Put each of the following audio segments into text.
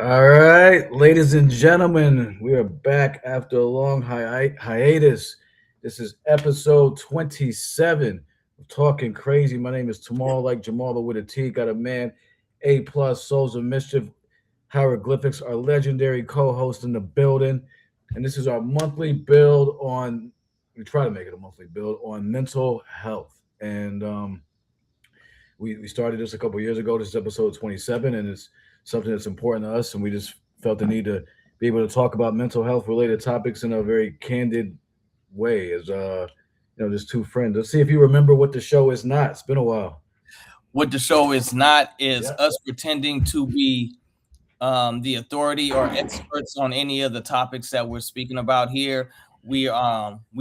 All right, ladies and gentlemen, we are back after a long hiatus. This is episode 27 of Talking Crazy. My name is Tamal, like Jamala with a T. Got a man, A plus, Souls of Mischief, Hieroglyphics, our legendary co-host in the building. And this is our monthly build on, we try to make it a monthly build on mental health. And we started this a couple years ago. This is episode 27, and it's something that's important to us. And we just felt the need to be able to talk about mental health related topics in a very candid way. As just two friends. Let's see if you remember what the show is not. It's been a while. What the show is not is Yeah. us pretending to be the authority or experts on any of the topics that we're speaking about here. We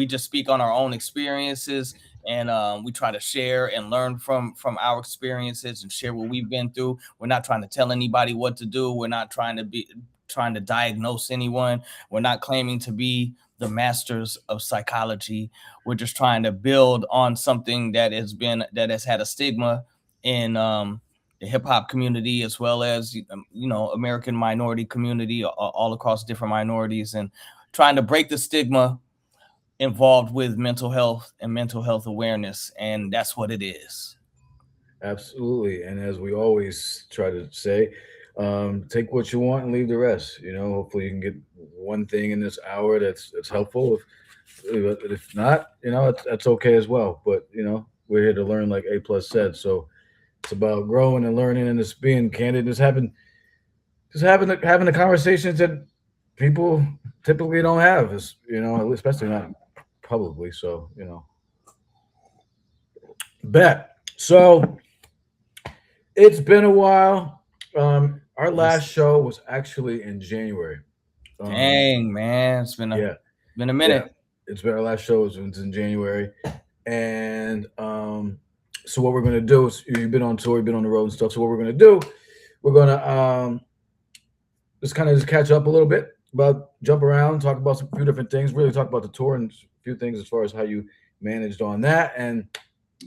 just speak on our own experiences, and we try to share and learn from our experiences and share what we've been through. We're not trying to tell anybody what to do. We're not trying to diagnose anyone. We're not claiming to be the masters of psychology. We're just trying to build on something that has had a stigma in the hip hop community, as well as American minority community, all across different minorities, and trying to break the stigma involved with mental health and mental health awareness. And that's what it is. Absolutely. And as we always try to say, take what you want and leave the rest. Hopefully you can get one thing in this hour that's helpful. If not, that's okay as well. But we're here to learn, like A plus said. So it's about growing and learning, and just being candid, just having the conversations that people typically don't have. Is especially not publicly. So bet. So it's been a while. Our Yes. last show was actually in January. Um, Dang, man, it's been a yeah, been a yeah. minute. It's been our last show was in January, and so what we're gonna do is you've been on tour, you've been on the road and stuff. So what we're gonna do, we're gonna just kind of just catch up a little bit about jump around, talk about some few different things. Really talk about the tour and a few things as far as how you managed on that, and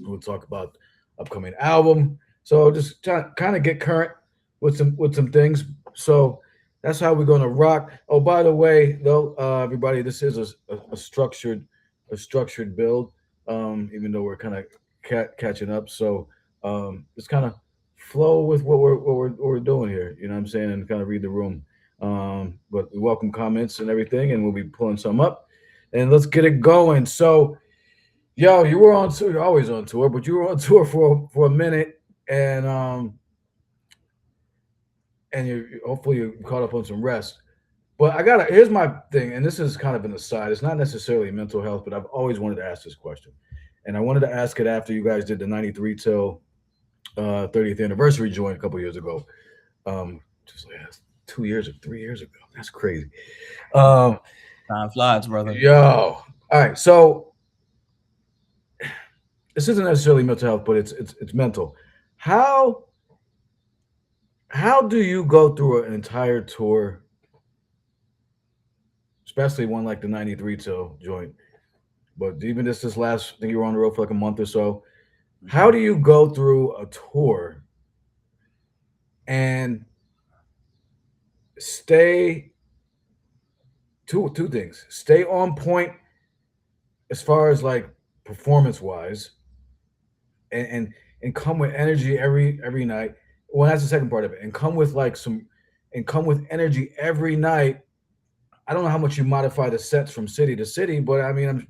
we'll talk about upcoming album. So just kind of get current with some things. So that's how we're gonna rock. Oh, by the way, though, everybody, this is a structured build. Even though we're kind of catching up, so just kind of flow with what we're doing here. You know what I'm saying, and kind of read the room. But we welcome comments and everything, and we'll be pulling some up, and let's get it going. So, yo, you were on tour. You're always on tour, but you were on tour for a minute, and you hopefully you caught up on some rest. But here's my thing, and this is kind of an aside. It's not necessarily mental health, but I've always wanted to ask this question, and I wanted to ask it after you guys did the '93 till 30th anniversary joint a couple years ago. Just like 2 years or 3 years ago. That's crazy. Um, Time flies, brother. yo, all right. So this isn't necessarily mental health, but it's mental. How how do you go through an entire tour, especially one like the '93 till joint? But even this last, I think you were on the road for like a month or so. How Mhm. do you go through a tour and stay two things? Stay on point as far as like performance wise, and come with energy every night. Well, that's the second part of it. And come with energy every night. I don't know how much you modify the sets from city to city, but I mean,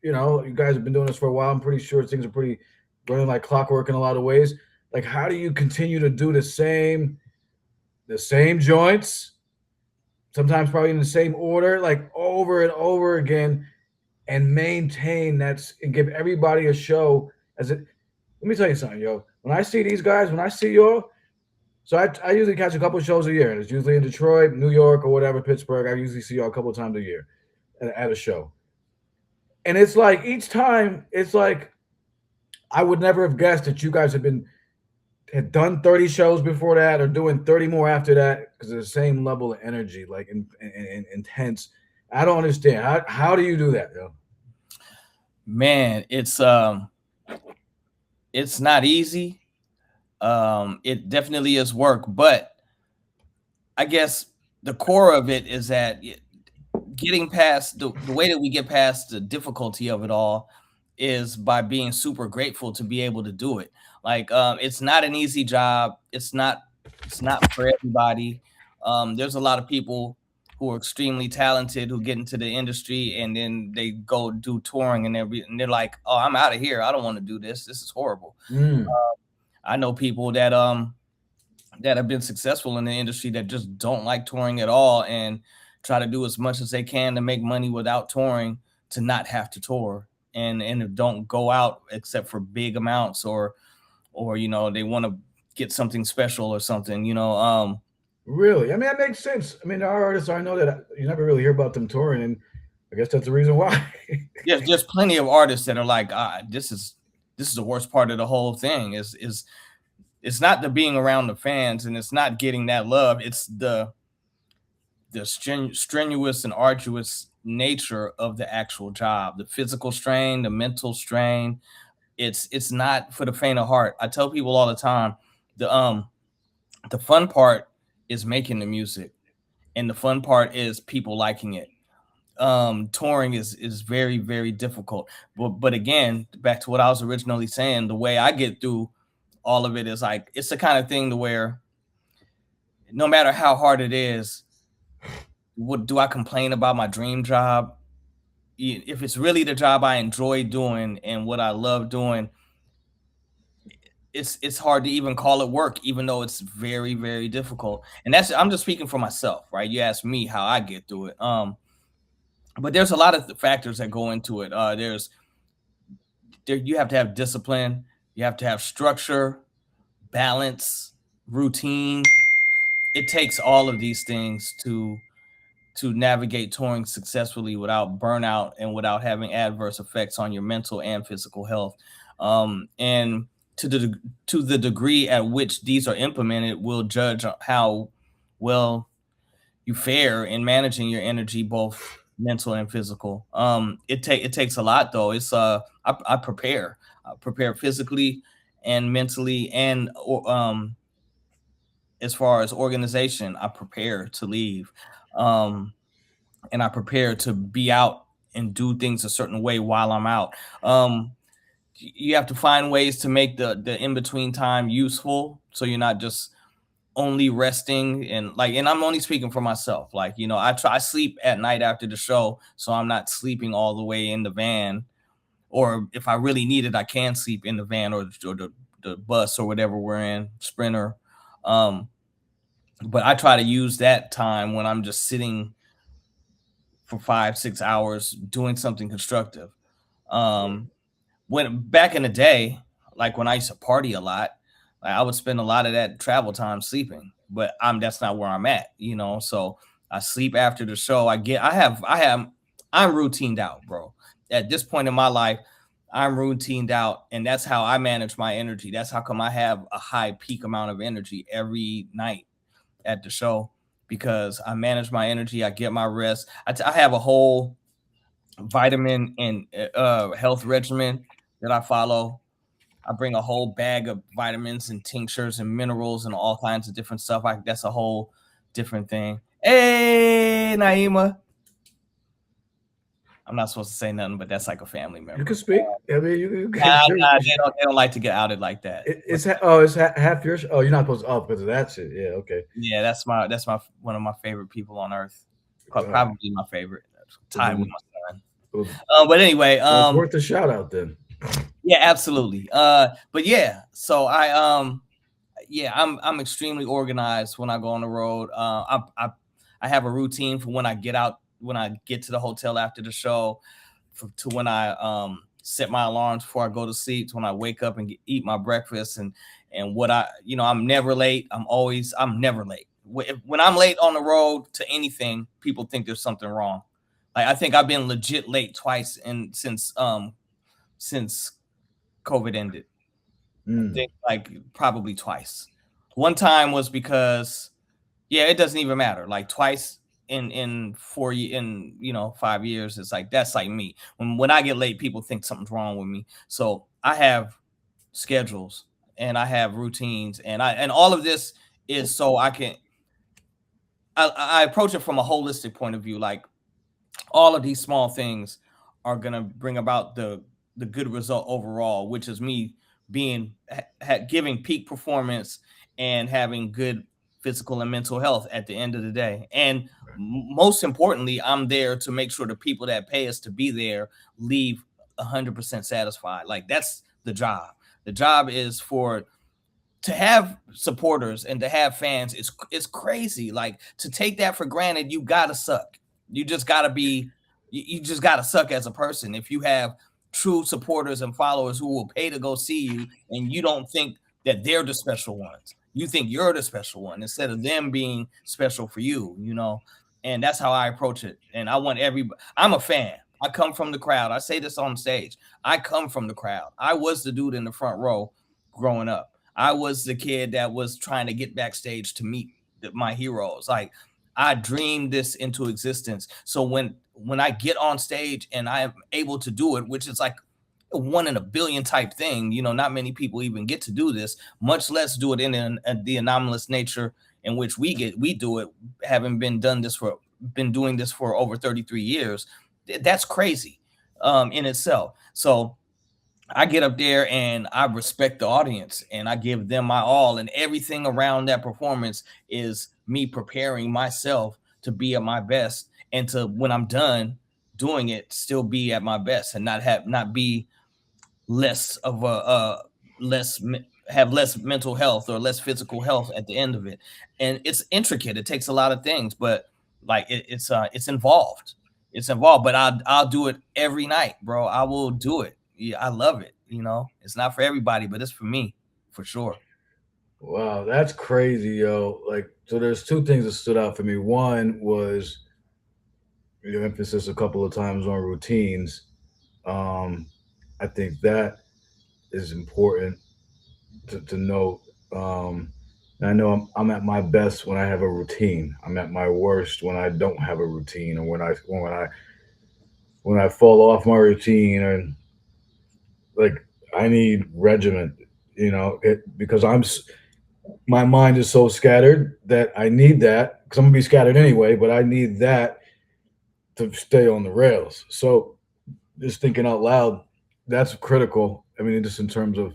you guys have been doing this for a while. I'm pretty sure things are pretty running like clockwork in a lot of ways. Like, how do you continue to do the same joints, sometimes probably in the same order, like over and over again, and maintain and give everybody a show as it. Let me tell you something, yo. When I see these guys, when I see y'all, so I usually catch a couple shows a year, and it's usually in Detroit, New York, or whatever, Pittsburgh. I usually see y'all a couple times a year at a show, and it's like each time, it's like I would never have guessed that you guys had done 30 shows before that, or doing 30 more after that, because of the same level of energy, like and intense. I don't understand. How do you do that, yo? Man, it's not easy. It definitely is work, but I guess the core of it is that getting past the way that we get past the difficulty of it all is by being super grateful to be able to do it. Like it's not an easy job. It's not for everybody. There's a lot of people who are extremely talented who get into the industry and then they go do touring and they're like, oh, I'm out of here. I don't want to do this. This is horrible. Mm. I know people that have been successful in the industry that just don't like touring at all and try to do as much as they can to make money without touring, to not have to tour, and don't go out except for big amounts, or they want to get something special or something, Really? I mean, that makes sense. I mean, there are artists I know that you never really hear about them touring, and I guess that's the reason why. there's plenty of artists that are like, this is the worst part of the whole thing is it's not the being around the fans and it's not getting that love. It's the strenuous and arduous nature of the actual job, the physical strain, the mental strain. It's not for the faint of heart. I tell people all the time, the fun part is making the music, and the fun part is people liking it. Touring is very, very difficult. But again, back to what I was originally saying, the way I get through all of it is like it's the kind of thing to where no matter how hard it is, what do I complain about my dream job? If it's really the job I enjoy doing and what I love doing, it's hard to even call it work, even though it's very, very difficult. And I'm just speaking for myself, right? You asked me how I get through it. But there's a lot of factors that go into it. You have to have discipline, you have to have structure, balance, routine. It takes all of these things to navigate touring successfully without burnout and without having adverse effects on your mental and physical health. And to the degree at which these are implemented will judge how well you fare in managing your energy, both mental and physical. It takes a lot though. I prepare. I prepare physically and mentally, and as far as organization, I prepare to leave. Um, and I prepare to be out and do things a certain way while I'm out. You have to find ways to make the in between time useful, so you're not just only resting and I'm only speaking for myself. Like, I sleep at night after the show, so I'm not sleeping all the way in the van. Or if I really need it, I can sleep in the van or the bus or whatever we're in, Sprinter. Um, but I try to use that time when I'm just sitting for 5-6 hours doing something constructive. Um, when back in the day, like when I used to party a lot, like I would spend a lot of that travel time sleeping. But that's not where I'm at. So I sleep after the show. I'm routined out, bro. At this point in my life, I'm routined out, and that's how I manage my energy. That's how come I have a high peak amount of energy every night at the show, because I manage my energy. I get my rest. I have a whole vitamin and health regimen that I follow. I bring a whole bag of vitamins and tinctures and minerals and all kinds of different stuff. That's a whole different thing. Hey, Naima. I'm not supposed to say nothing, but that's like a family member. You can speak. I mean, you can. Nah, they don't like to get outed like that. It's half your. Oh, you're not supposed to. Oh, because of that shit. Yeah. Okay. Yeah, that's my one of my favorite people on earth. Probably my favorite. Tied with my son. But anyway, it's worth a shout out then. Yeah, absolutely. But yeah, so I'm extremely organized when I go on the road. I have a routine for when I get out, when I get to the hotel after the show, to when I set my alarms before I go to sleep, to when I wake up and eat my breakfast, and what I'm never late. I'm never late. When I'm late on the road to anything, people think there's something wrong. Like I think I've been legit late twice since COVID ended. I think like probably twice. One time was because it doesn't even matter. Like twice in 5 years, it's like that's like me. When I get late, people think something's wrong with me. So I have schedules and I have routines, and all of this is so I can I approach it from a holistic point of view. Like all of these small things are gonna bring about the good result overall, which is me being giving peak performance and having good physical and mental health at the end of the day. And most importantly, I'm there to make sure the people that pay us to be there leave 100% satisfied. Like that's the job. The job is for to have supporters and to have fans. It's crazy. Like to take that for granted, you gotta suck. You just gotta be. You just gotta suck as a person if you have true supporters and followers who will pay to go see you, and you don't think that they're the special ones. You think you're the special one instead of them being special for you. You know, and that's how I approach it. And I want everybody. I'm a fan. I come from the crowd. I say this on stage. I come from the crowd. I was the dude in the front row growing up. I was the kid that was trying to get backstage to meet my heroes. Like I dreamed this into existence. So when I get on stage and I am able to do it, which is like a 1 in a billion type thing, you know, not many people even get to do this, much less do it in the anomalous nature in which we do it, having been doing this for over 33 years. That's crazy in itself. So I get up there and I respect the audience and I give them my all, and everything around that performance is me preparing myself to be at my best, and to when I'm done doing it, still be at my best and not be less of a less have less mental health or less physical health at the end of it. And it's intricate. It takes a lot of things, but like it's involved. It's involved, but I'll do it every night, bro. I will do it. Yeah, I love it. You know, it's not for everybody, but it's for me for sure. Wow, that's crazy, yo. Like, so there's two things that stood out for me. One was your emphasis a couple of times on routines. Um, I think that is important to note. And I know I'm at my best when I have a routine. I'm at my worst when I don't have a routine, or when I fall off my routine, and like I need regiment, because my mind is so scattered that I need that because I'm gonna be scattered anyway. But I need that to stay on the rails. So just thinking out loud, that's critical. I mean, just in terms of,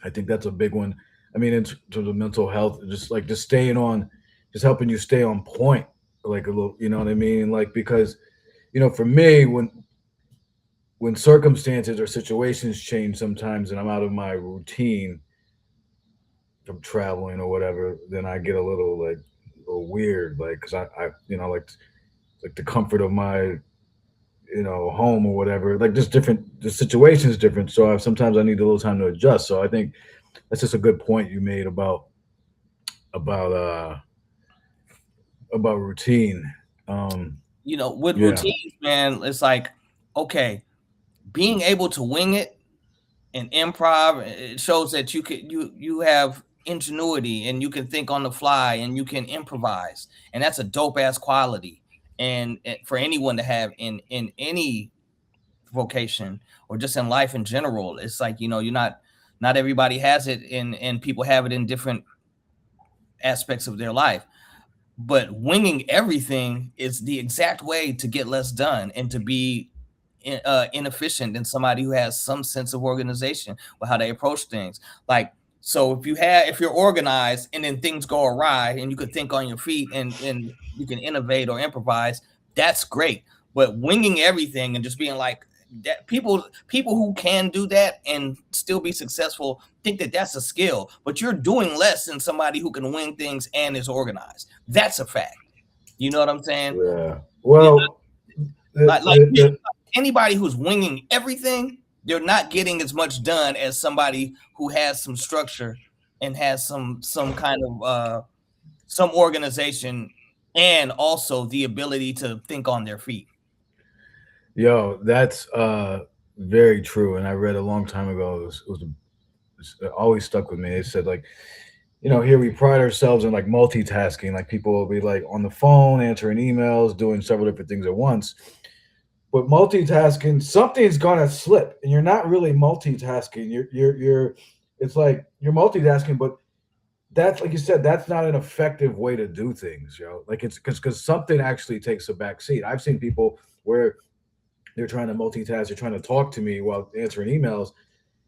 I think that's a big one. I mean, in terms of mental health, just staying on, just helping you stay on point, like a little, you know what I mean? Like because, for me, when circumstances or situations change sometimes, and I'm out of my routine, from traveling or whatever, then I get a little weird, like because like the comfort of my home or whatever, like just different. The situation is different, so sometimes I need a little time to adjust. So I think that's just a good point you made about uh about routine. Um, With yeah, routines, man, it's like okay, being able to wing it and improv, it shows that you have ingenuity and you can think on the fly and you can improvise, and that's a dope ass quality. And for anyone to have in any vocation or just in life in general, it's like you're not everybody has it, and people have it in different aspects of their life. But winging everything is the exact way to get less done and to be inefficient than somebody who has some sense of organization with how they approach things. Like, so if you're organized and then things go awry and you can think on your feet and you can innovate or improvise, that's great. But winging everything and just being like that, people who can do that and still be successful think that that's a skill, but you're doing less than somebody who can wing things and is organized. That's a fact. You know what I'm saying? yeah. Yeah, Well, like the anybody who's winging everything, they're not getting as much done as somebody who has some structure and has some kind of some organization, and also the ability to think on their feet. Yo, that's very true. And I read a long time ago. It always stuck with me. It said like, here we pride ourselves in like multitasking. Like people will be like on the phone, answering emails, doing several different things at once. But multitasking, something's gonna slip, and you're not really multitasking. You're. It's like you're multitasking, but that's like you said, that's not an effective way to do things, Like it's because something actually takes a back seat. I've seen people where they're trying to multitask, they're trying to talk to me while answering emails,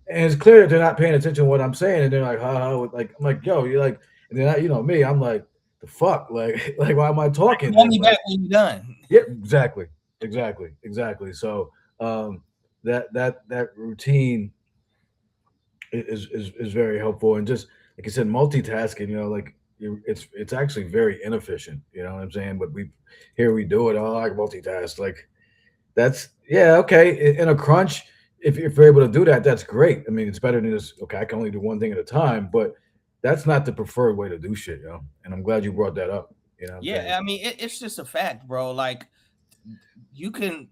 and it's clear that they're not paying attention to what I'm saying, and they're like, like I'm like, yo, you're like, and then me, I'm like, the fuck, like, like why am I talking Call then? me Like, back when you're done. yeah, exactly. So that routine is very helpful, and just like I said, multitasking, like it's actually very inefficient. You know what I'm saying? But we do it all like multitask, like that's yeah, okay. In a crunch, if you're able to do that, that's great. I mean, it's better than just okay, I can only do one thing at a time, but that's not the preferred way to do shit, And I'm glad you brought that up. You know what I'm saying? Yeah, I mean, it's just a fact, bro. Like you can,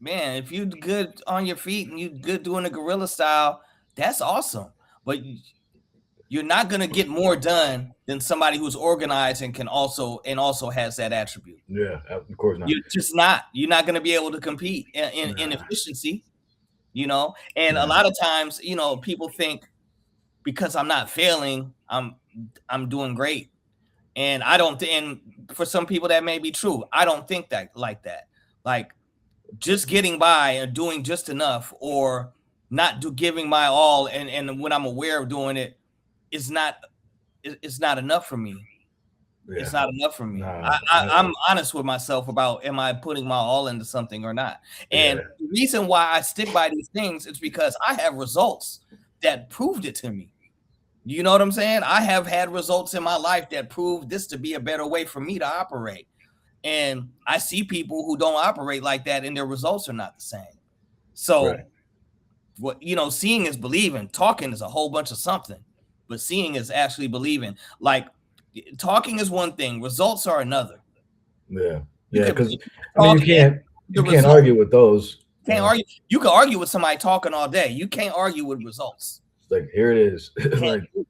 man, if you good on your feet and you good doing the gorilla style, that's awesome. But you're not gonna get more done than somebody who's organized and can also has that attribute. Yeah, of course not. You're just not. You're not gonna be able to compete in Nah, efficiency, you know. And a nah. lot of times, people think because I'm not failing, I'm doing great. And I don't. And for some people, that may be true. I don't think that like that. Like just getting by and doing just enough, or not giving my all, and when I'm aware of doing it, is not it's not enough for me. It's Yeah, not enough for me. nah. I'm honest with myself about am I putting my all into something or not. And Yeah, the reason why I stick by these things is because I have results that proved it to me. You know what I'm saying? I have had results in my life that prove this to be a better way for me to operate. And I see people who don't operate like that and their results are not the same. right. So seeing is believing. Talking is a whole bunch of something, but seeing is actually believing. Like talking is one thing, results are another. Yeah, You yeah. can Because I mean, talk and the you can't result. argue with those. You can't argue. You can argue with somebody talking all day. You can't argue with results. It's like here it is. You can't. Like You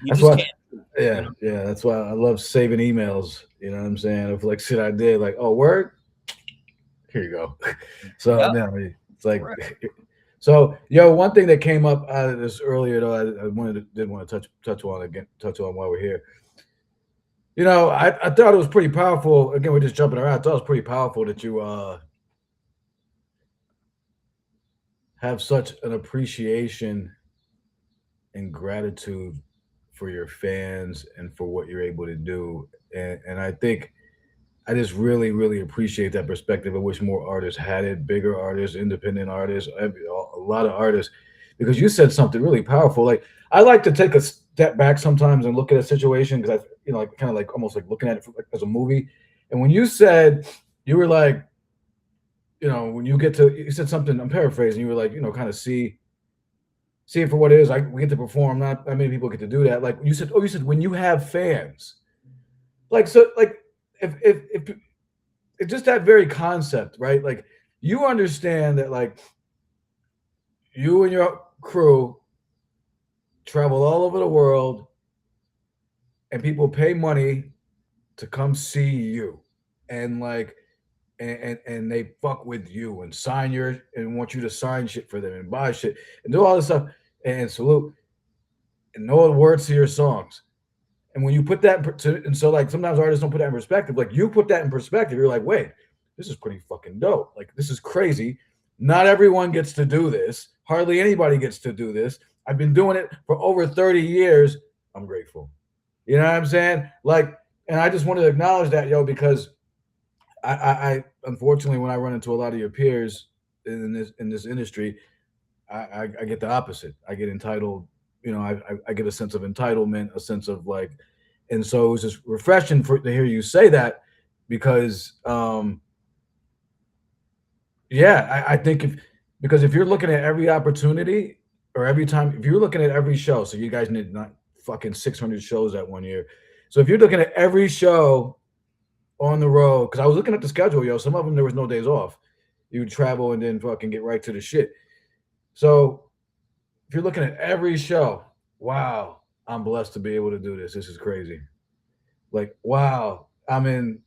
that's just why. can't. You Yeah, know. yeah. That's why I love saving emails. You know what I'm saying? Of like shit I did, like oh word, here you go. So Yep. now it's like Correct. so one thing that came up out of this earlier though, I did want to touch on while we're here. I thought it was pretty powerful. Again, we're just jumping around. I thought it was pretty powerful that you have such an appreciation and gratitude for your fans and for what you're able to do. And I think I just really, really appreciate that perspective. I wish more artists had it, bigger artists, independent artists, a lot of artists, because you said something really powerful. Like I like to take a step back sometimes and look at a situation because like kind of like almost like looking at it as a movie. And when you said you were like, when you said something, I'm paraphrasing, you were like, kind of see it for what it is. Like we get to perform, not that many people get to do that. Like you said when you have fans, like so, like if it's just that very concept, right? Like you understand that like you and your crew travel all over the world and people pay money to come see you and like and they fuck with you and sign your and want you to sign shit for them and buy shit and do all this stuff and salute and know the words to your songs. And when you put that and so like sometimes artists don't put that in perspective. Like you put that in perspective, you're like, wait, this is pretty fucking dope. Like this is crazy. Not everyone gets to do this. Hardly anybody gets to do this. I've been doing it for over 30 years. I'm grateful. You know what I'm saying? Like, and I just wanted to acknowledge that, because I unfortunately when I run into a lot of your peers in this industry, I get the opposite. I get entitled. I get a sense of entitlement, a sense of like, and so it was just refreshing to hear you say that because, yeah, I think because if you're looking at every opportunity or every time, if you're looking at every show, so you guys need not fucking 600 shows that one year. So if you're looking at every show on the road, because I was looking at the schedule, some of them there was no days off. You would travel and then fucking get right to the shit. So if you're looking at every show, wow, I'm blessed to be able to do this. This is crazy. Like, wow, I'm in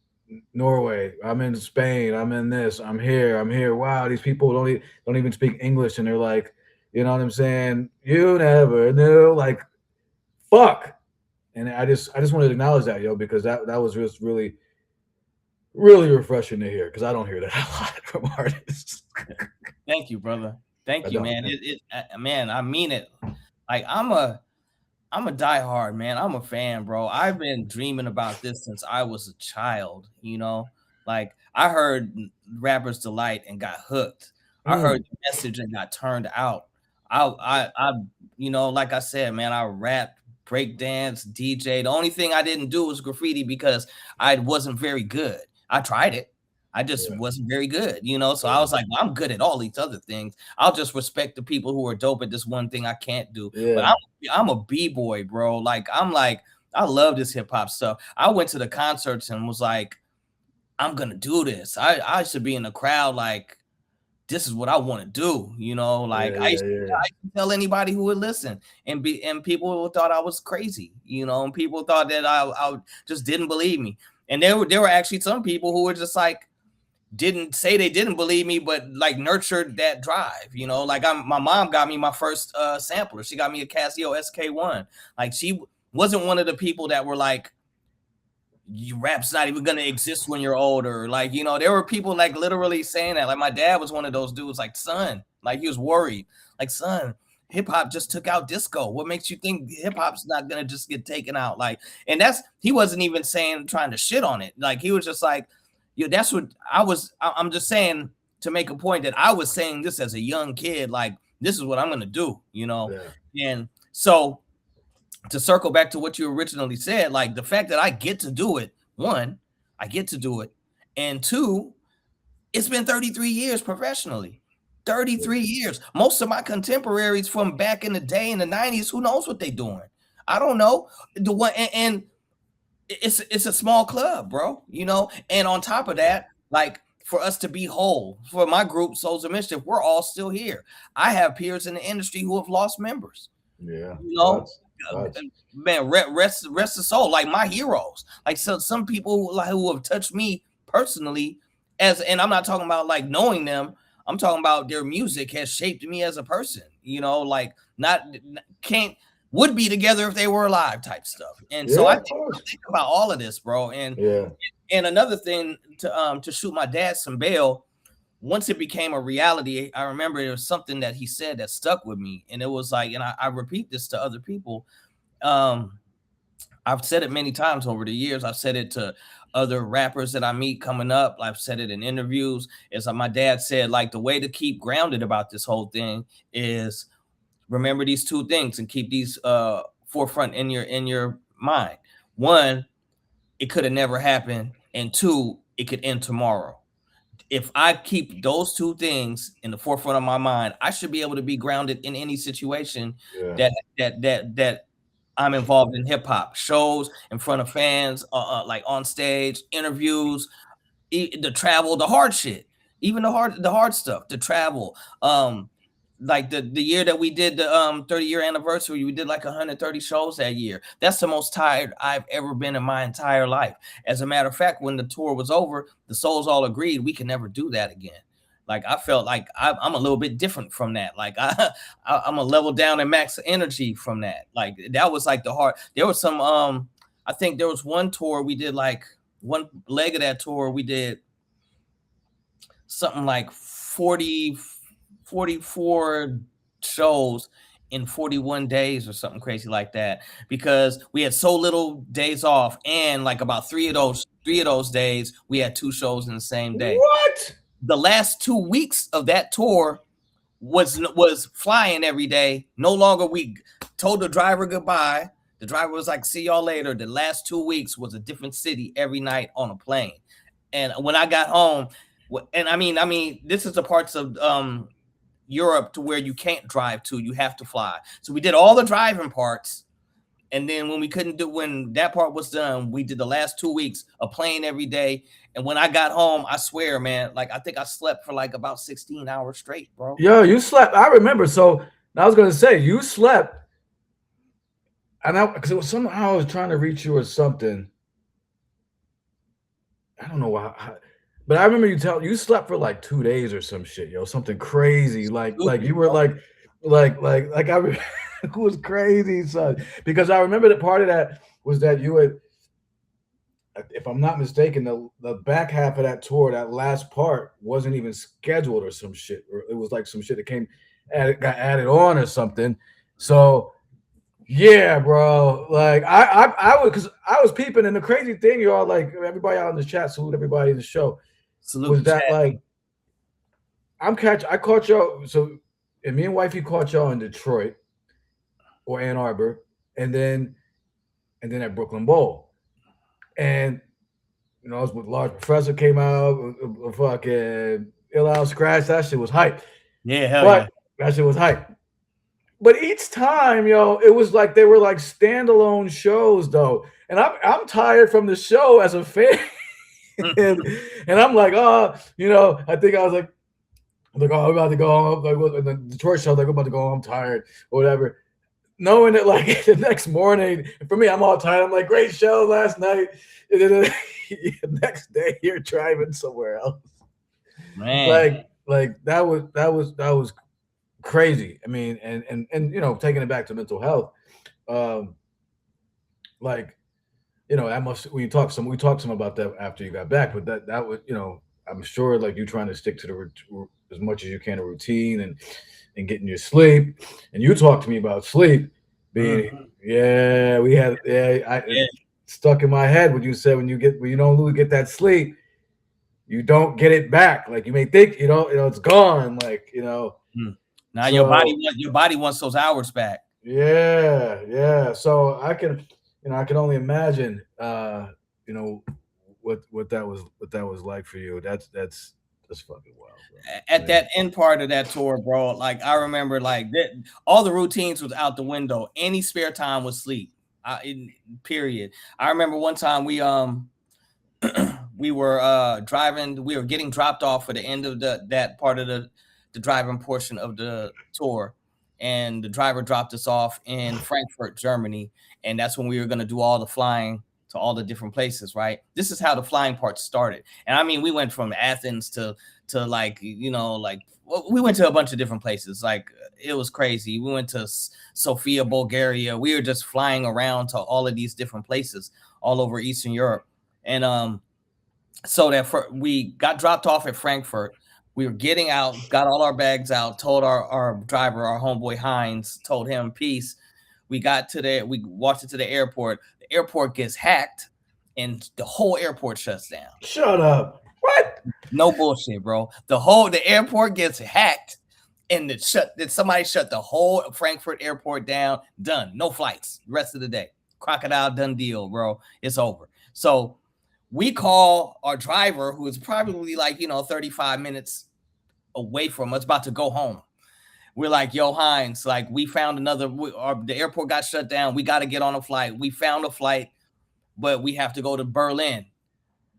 Norway, I'm in Spain, I'm in this, I'm here, I'm here. Wow, these people don't even speak English, and they're like, you know what I'm saying? You never knew, like fuck. And I just wanted to acknowledge that, yo, because that was just really really refreshing to hear because I don't hear that a lot from artists. Thank you, brother. I Thank you, don't. man. Man, I mean it. Like I'm a diehard man. I'm a fan, bro. I've been dreaming about this since I was a child. Like I heard Rapper's Delight and got hooked. I heard Mm, the message and got turned out. I like I said, man, I rapped, breakdance, DJ. The only thing I didn't do was graffiti because I wasn't very good. I tried it. I just yeah, wasn't very good. So I yeah, was like, well, I'm good at all these other things. I'll just respect the people who are dope at this one thing I can't do. But yeah, I'm a b-boy, bro. Like I love this hip hop stuff. I went to the concerts and was like, I'm gonna do this. I should be in the crowd. Like this is what I want to do. yeah, Like yeah, yeah, I used to tell anybody who would listen, and people thought I was crazy. And people thought that I just didn't believe me. And there were actually some people who were just like didn't say they didn't believe me, but like nurtured that drive. Like my mom got me my first sampler. She got me a Casio SK1. Like she wasn't one of the people that were like, you rap's not even gonna exist when you're older. Like, there were people like literally saying that. Like my dad was one of those dudes, like, son, like he was worried. Like, son, hip hop just took out disco. What makes you think hip hop's not gonna just get taken out? Like, and he wasn't even trying to shit on it. Like he was just like, that's what I'm just saying to make a point that I was saying this as a young kid, like, this is what I'm gonna do. yeah, And so to circle back to what you originally said, like the fact that I get to do it, one, I get to do it, and two, it's been 33 years professionally. yeah, 33 years. Most of my contemporaries from back in the day in the 90s, who knows what they're doing? I don't know. The one and it's a small club, bro. And on top of that, like for us to be whole, for my group, Souls of Mischief, we're all still here. I have peers in the industry who have lost members. yeah. You know, That's that's man, rest the soul. Like my heroes, like some people who have touched me personally, and I'm not talking about like knowing them. I'm talking about their music has shaped me as a person. Like not can't would be together if they were alive type stuff. And so yeah, I of course. think about all of this, bro. And Yeah, and another thing to shoot my dad some bail. Once it became a reality, I remember there was something that he said that stuck with me, and it was like, and I repeat this to other people. Um, I've said it many times over the years. I've said it to other rappers that I meet coming up. I've said it in interviews. It's like my dad said, like the way to keep grounded about this whole thing is remember these two things and keep these forefront in your mind. One, it could have never happened, and two, it could end tomorrow. If I keep those two things in the forefront of my mind, I should be able to be grounded in any situation yeah, that I'm involved in hip hop shows in front of fans, like on stage, interviews, the travel, the hard shit, even the hard stuff, the travel. Like the year that we did the 30-year anniversary, we did like 130 shows that year. That's the most tired I've ever been in my entire life. As a matter of fact, when the tour was over, the Souls all agreed we can never do that again. Like I felt like I'm a little bit different from that. Like I'm a level down in max energy from that. Like that was like the hard. There was some I think there was one tour we did, like one leg of that tour we did something like 44 shows in 41 days or something crazy like that, because we had so little days off, and like about three of those days we had two shows in the same day. what? The last 2 weeks of that tour was flying every day. No longer, we told the driver goodbye. The driver was like, see y'all later. The last 2 weeks was a different city every night on a plane. And when I got home, and I mean, this is the parts of Europe to where you can't drive to, you have to fly. So we did all the driving parts. And then when that part was done, we did the last 2 weeks, a plane every day. And when I got home, I swear, man, like I think I slept for like about 16 hours straight, bro. Yo, you slept. I remember. So I was gonna say you slept, and I because it was somehow I was trying to reach you or something. I don't know why, but I remember you slept for like 2 days or some shit, yo, something crazy. Like you were like I. It was crazy, son. Because I remember that part of that was that you had, if I'm not mistaken, the back half of that tour, that last part, wasn't even scheduled or some shit, or it was like some shit that got added on or something. So yeah, bro. Like I was, because I was peeping, and the crazy thing, y'all, like everybody out in the chat, salute everybody in the show, Salute was the that chat. like I caught y'all. So, and me and wifey caught y'all in Detroit or Ann Arbor, and then at Brooklyn Bowl, and I was with Large Professor came out, fucking Ill Out Scratch. That shit was hype, Yeah, hell yeah. but that shit was hype. But each time, it was like they were like standalone shows though, and I'm tired from the show as a fan, and I'm like, oh, I think I was like. I'm like, oh, I'm about to go home. Like, and the Detroit show, like, I'm about to go home. I'm tired or whatever. Knowing that, like, the next morning, for me, I'm all tired. I'm like, great show last night. And then the next day, you're driving somewhere else. Man. Like that was crazy. I mean, and taking it back to mental health, um, like that must we talked some about that after you got back, but that was I'm sure like you trying to stick to as much as you can a routine and getting your sleep, and you talked to me about sleep being yeah we had yeah I Yeah. it stuck in my head when you said when you don't get that sleep, you don't get it back. Like you may think it's gone, like Now so your body wants those hours back. yeah. So I can only imagine, you know, what that was like for you. That's fucking wild, At bro. Yeah. that end part of that tour, bro, like I remember like that all the routines was out the window. Any spare time was sleep. Period. I remember one time we were driving, we were getting dropped off for the end of that part of the driving portion of the tour, and the driver dropped us off in Frankfurt, Germany, and that's when we were going to do all the flying to all the different places, right? This is how the flying part started. And I mean, we went from Athens to like, like we went to a bunch of different places. Like it was crazy. We went to Sofia, Bulgaria. We were just flying around to all of these different places all over Eastern Europe. And so that we got dropped off at Frankfurt. We were getting out, got all our bags out, told our driver, our homeboy Hines, told him peace. We walked into the airport. The airport gets hacked and the whole airport shuts down. Shut up. What? No bullshit, bro. The airport gets hacked and somebody shut the whole Frankfurt airport down. Done. No flights. Rest of the day. Crocodile done deal, bro. It's over. So we call our driver, who is probably like, 35 minutes away from us, about to go home. We're like, yo, Hines, like we found the airport got shut down. We got to get on a flight. We found a flight, but we have to go to Berlin.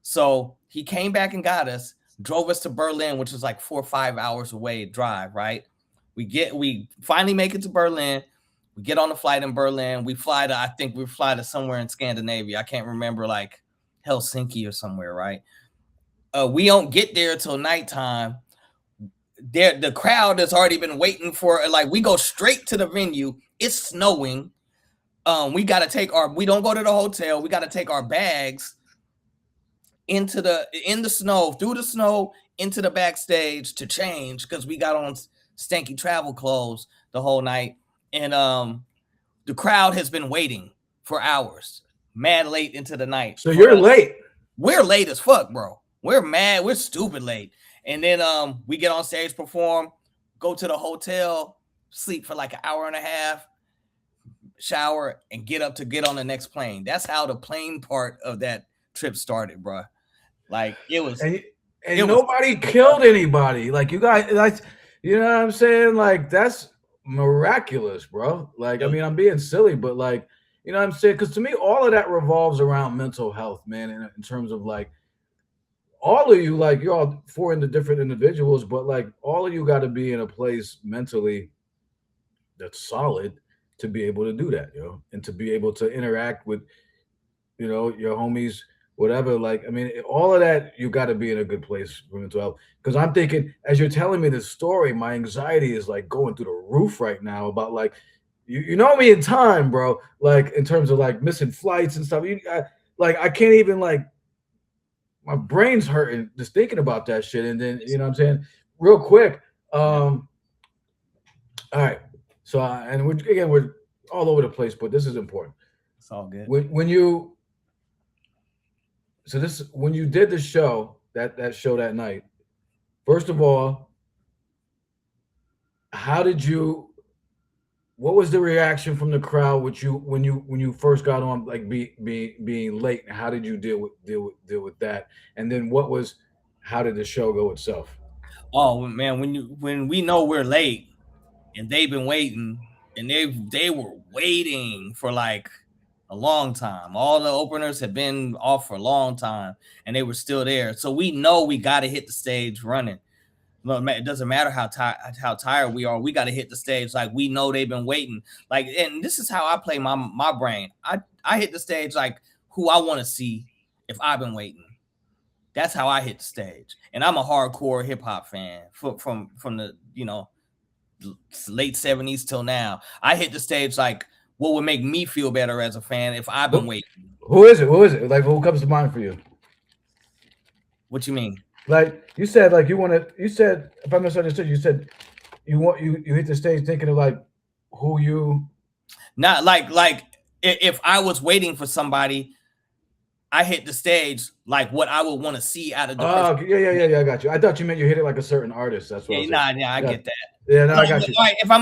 So he came back and got us, drove us to Berlin, which was like 4 or 5 hours away drive, right? We finally make it to Berlin. We get on the flight in Berlin. We fly to somewhere in Scandinavia. I can't remember, like Helsinki or somewhere, right? We don't get there till nighttime. The crowd has already been waiting for, like, we go straight to the venue. It's snowing. We don't go to the hotel. We got to take our bags in the snow, through the snow, into the backstage to change, because we got on stanky travel clothes the whole night. And the crowd has been waiting for hours, mad late into the night. So you're late. We're late as fuck, bro. We're mad. We're stupid late. And then we get on stage, perform, go to the hotel, sleep for like an hour and a half, shower, and get on the next plane. That's how the plane part of that trip started, bro. Like it was, and nobody killed anybody. Like you guys, like, you know what I'm saying? Like that's miraculous, bro. Like, I mean, I'm being silly, but like, you know what I'm saying? Because to me, all of that revolves around mental health, man. In terms of like, all of you, like, you're all four into different individuals, but like, all of you got to be in a place mentally that's solid to be able to do that, and to be able to interact with, your homies, whatever. Like, I mean, all of that, you got to be in a good place for mental health. Because I'm thinking, as you're telling me this story, my anxiety is like going through the roof right now about like, you know me in time, bro. Like in terms of like missing flights and stuff. Like I can't even like my brain's hurting just thinking about that shit. And then you know what I'm saying, real quick. Yeah, All right. So and we're all over the place, but this is important. it's all good. When you so this when you did the show that show that night. First of all, how did you? What was the reaction from the crowd? With you when you first got on, like being late? How did you deal with that? And then what was? How did the show go itself? Oh man, when we know we're late and they've been waiting and they were waiting for like a long time. All the openers had been off for a long time and they were still there. So we know we got to hit the stage running. Look, man, it doesn't matter how tired we are. We got to hit the stage like we know they've been waiting. Like, and this is how I play my brain. I hit the stage like who I want to see if I've been waiting. That's how I hit the stage. And I'm a hardcore hip hop fan from the late 70s till now. I hit the stage like what would make me feel better as a fan if I've been Who, waiting. who is it? Who is it? Like who comes to mind for you? What you mean? Like you said, like you want to. You said, if I misunderstood, you said you hit the stage thinking of like who you. Not like if I was waiting for somebody, I hit the stage like what I would want to see out of the person. Oh, okay, yeah. I got you. I thought you meant you hit it like a certain artist. That's what I Yeah, was saying. nah, I Yeah, get that. yeah. No, I Like, got you. like if I'm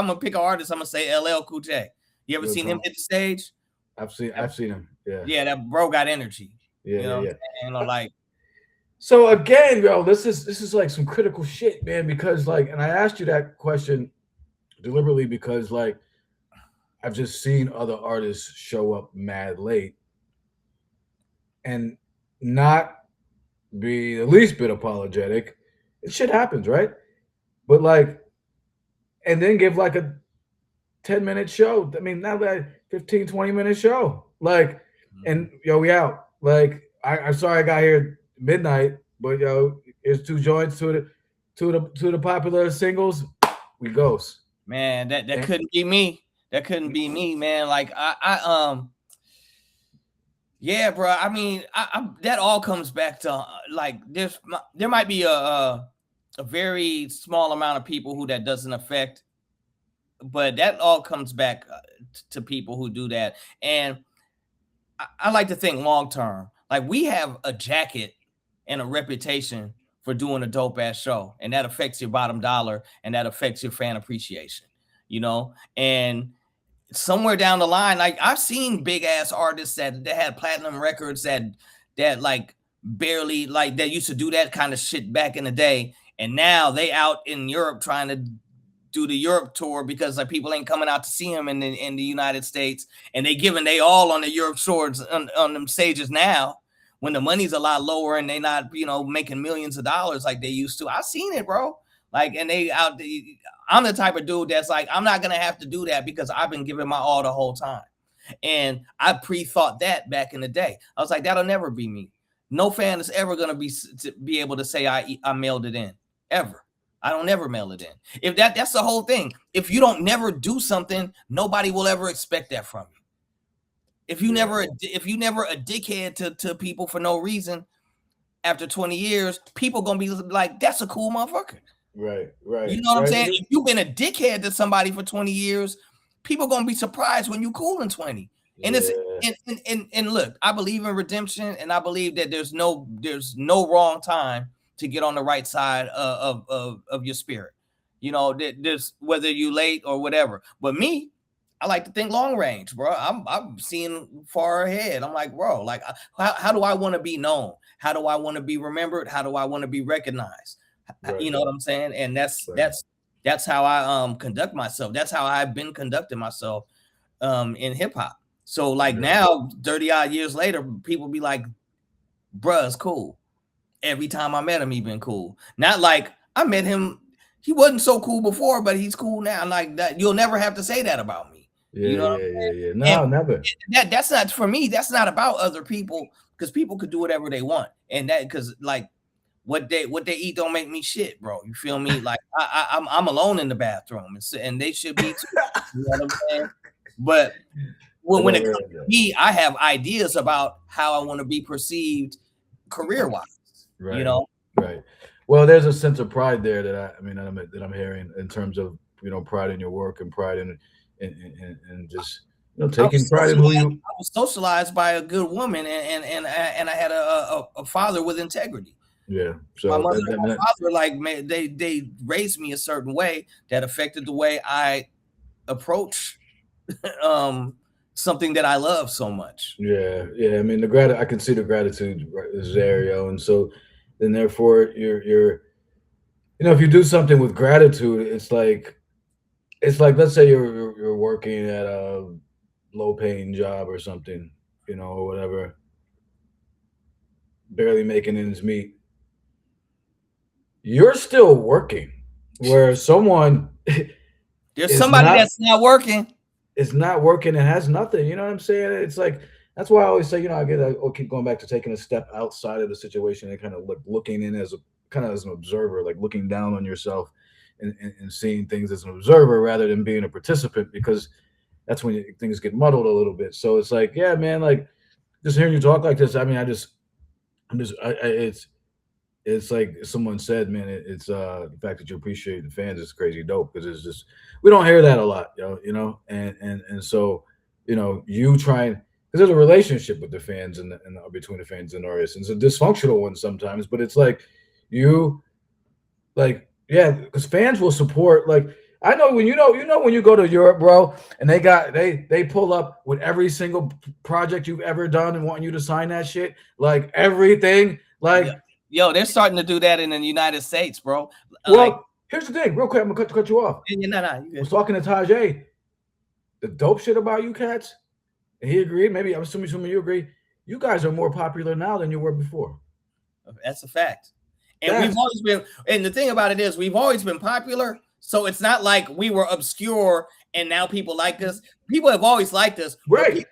gonna pick an artist, I'm gonna say LL Cool J. You ever Real seen him talk. hit the stage? I've seen him. Yeah, Yeah, that bro got energy. You know what I'm yeah. saying? You know, like So again, yo, this is like some critical shit, man. Because like, and I asked you that question deliberately because like I've just seen other artists show up mad late and not be the least bit apologetic. Shit happens, right? But like, and then give like a 10-minute show. I mean, not like 15, 20-minute show. Like, and yo, we out. Like, I'm sorry I got here midnight, but yo, here's two joints, to the popular singles. We goes. man, that And couldn't be me. That couldn't be me, man. Like yeah, bro. I mean, that all comes back to like there might be a very small amount of people who that doesn't affect, but that all comes back to people who do that. And I like to think long term. Like we have a jacket and a reputation for doing a dope ass show, and that affects your bottom dollar, and that affects your fan appreciation. You know, and somewhere down the line, like I've seen big ass artists that had platinum records that like barely like that used to do that kind of shit back in the day, and now they out in Europe trying to do the Europe tour because like people ain't coming out to see them in the United States, and they all on the Europe shores on them stages now when the money's a lot lower and they not making millions of dollars like they used to. I've seen it, bro. Like, and they out. I'm the type of dude that's like, I'm not gonna have to do that because I've been giving my all the whole time. And I pre-thought that back in the day. I was like, that'll never be me. No fan is ever gonna be able to say I mailed it in ever. I don't never mail it in. If that's the whole thing. If you don't never do something, nobody will ever expect that from you. If you never a dickhead to people for no reason, after 20 years, people gonna be like, that's a cool motherfucker. right. You know what I'm saying? If you've been a dickhead to somebody for 20 years, people gonna be surprised when you cool in 20. And it's Yeah, and look, I believe in redemption, and I believe that there's no wrong time to get on the right side of your spirit. You know, there's whether you late or whatever. But me, I like to think long range, bro. I'm seeing far ahead. I'm like, bro, like how do I want to be known? How do I want to be remembered? How do I want to be recognized? You right, know what I'm saying? And right. that's how I conduct myself. That's how I've been conducting myself in hip hop. So like Yeah, now, 30 odd years later, people be like, bruh, it's cool. Every time I met him, he been cool. Not like I met him, he wasn't so cool before, but he's cool now. Like that, you'll never have to say that about me. You know what I'm yeah. saying? No, never. And that's not for me, that's not about other people, because people could do whatever they want. And that because like what they eat don't make me shit, bro. You feel me? Like I'm alone in the bathroom, and they should be too. You know what I'm saying? But when it comes to me, I have ideas about how I want to be perceived career wise. Right. You know, Right. Well, there's a sense of pride there that I'm hearing in terms of pride in your work and pride in just taking pride in who you. I was socialized by a good woman, and I had a father with integrity. Yeah. So my mother and my father, like, they raised me a certain way that affected the way I approach something that I love so much. Yeah, yeah. I mean, I can see the gratitude is there, yo, and so then therefore you're if you do something with gratitude, it's like let's say you're working at a low paying job or something, or whatever, barely making ends meet. You're still working, where someone there's somebody that's not working. It's not working and has nothing. You know what I'm saying? It's like that's why I always say, I keep going back to taking a step outside of the situation and kind of looking in as an observer, like looking down on yourself and seeing things as an observer rather than being a participant, because that's when things get muddled a little bit. So it's like, yeah, man, like just hearing you talk like this. I mean, it's like someone said, man, it's the fact that you appreciate the fans is crazy dope, because it's just we don't hear that a lot, and so you try and because there's a relationship with the fans and between the fans and artists, and it's a dysfunctional one sometimes, but it's like you like yeah, because fans will support. Like I know when when you go to Europe, bro, and they pull up with every single project you've ever done and want you to sign that shit, like everything, like. Yeah. Yo, they're starting to do that in the United States, bro. Well, here's the thing, real quick. I'm gonna cut you off. No, I was talking to Tajay. The dope shit about you cats, and he agreed. Maybe I'm assuming you agree. You guys are more popular now than you were before. That's a fact. And we've always been. And the thing about it is, we've always been popular. So it's not like we were obscure and now people like us. People have always liked us, right?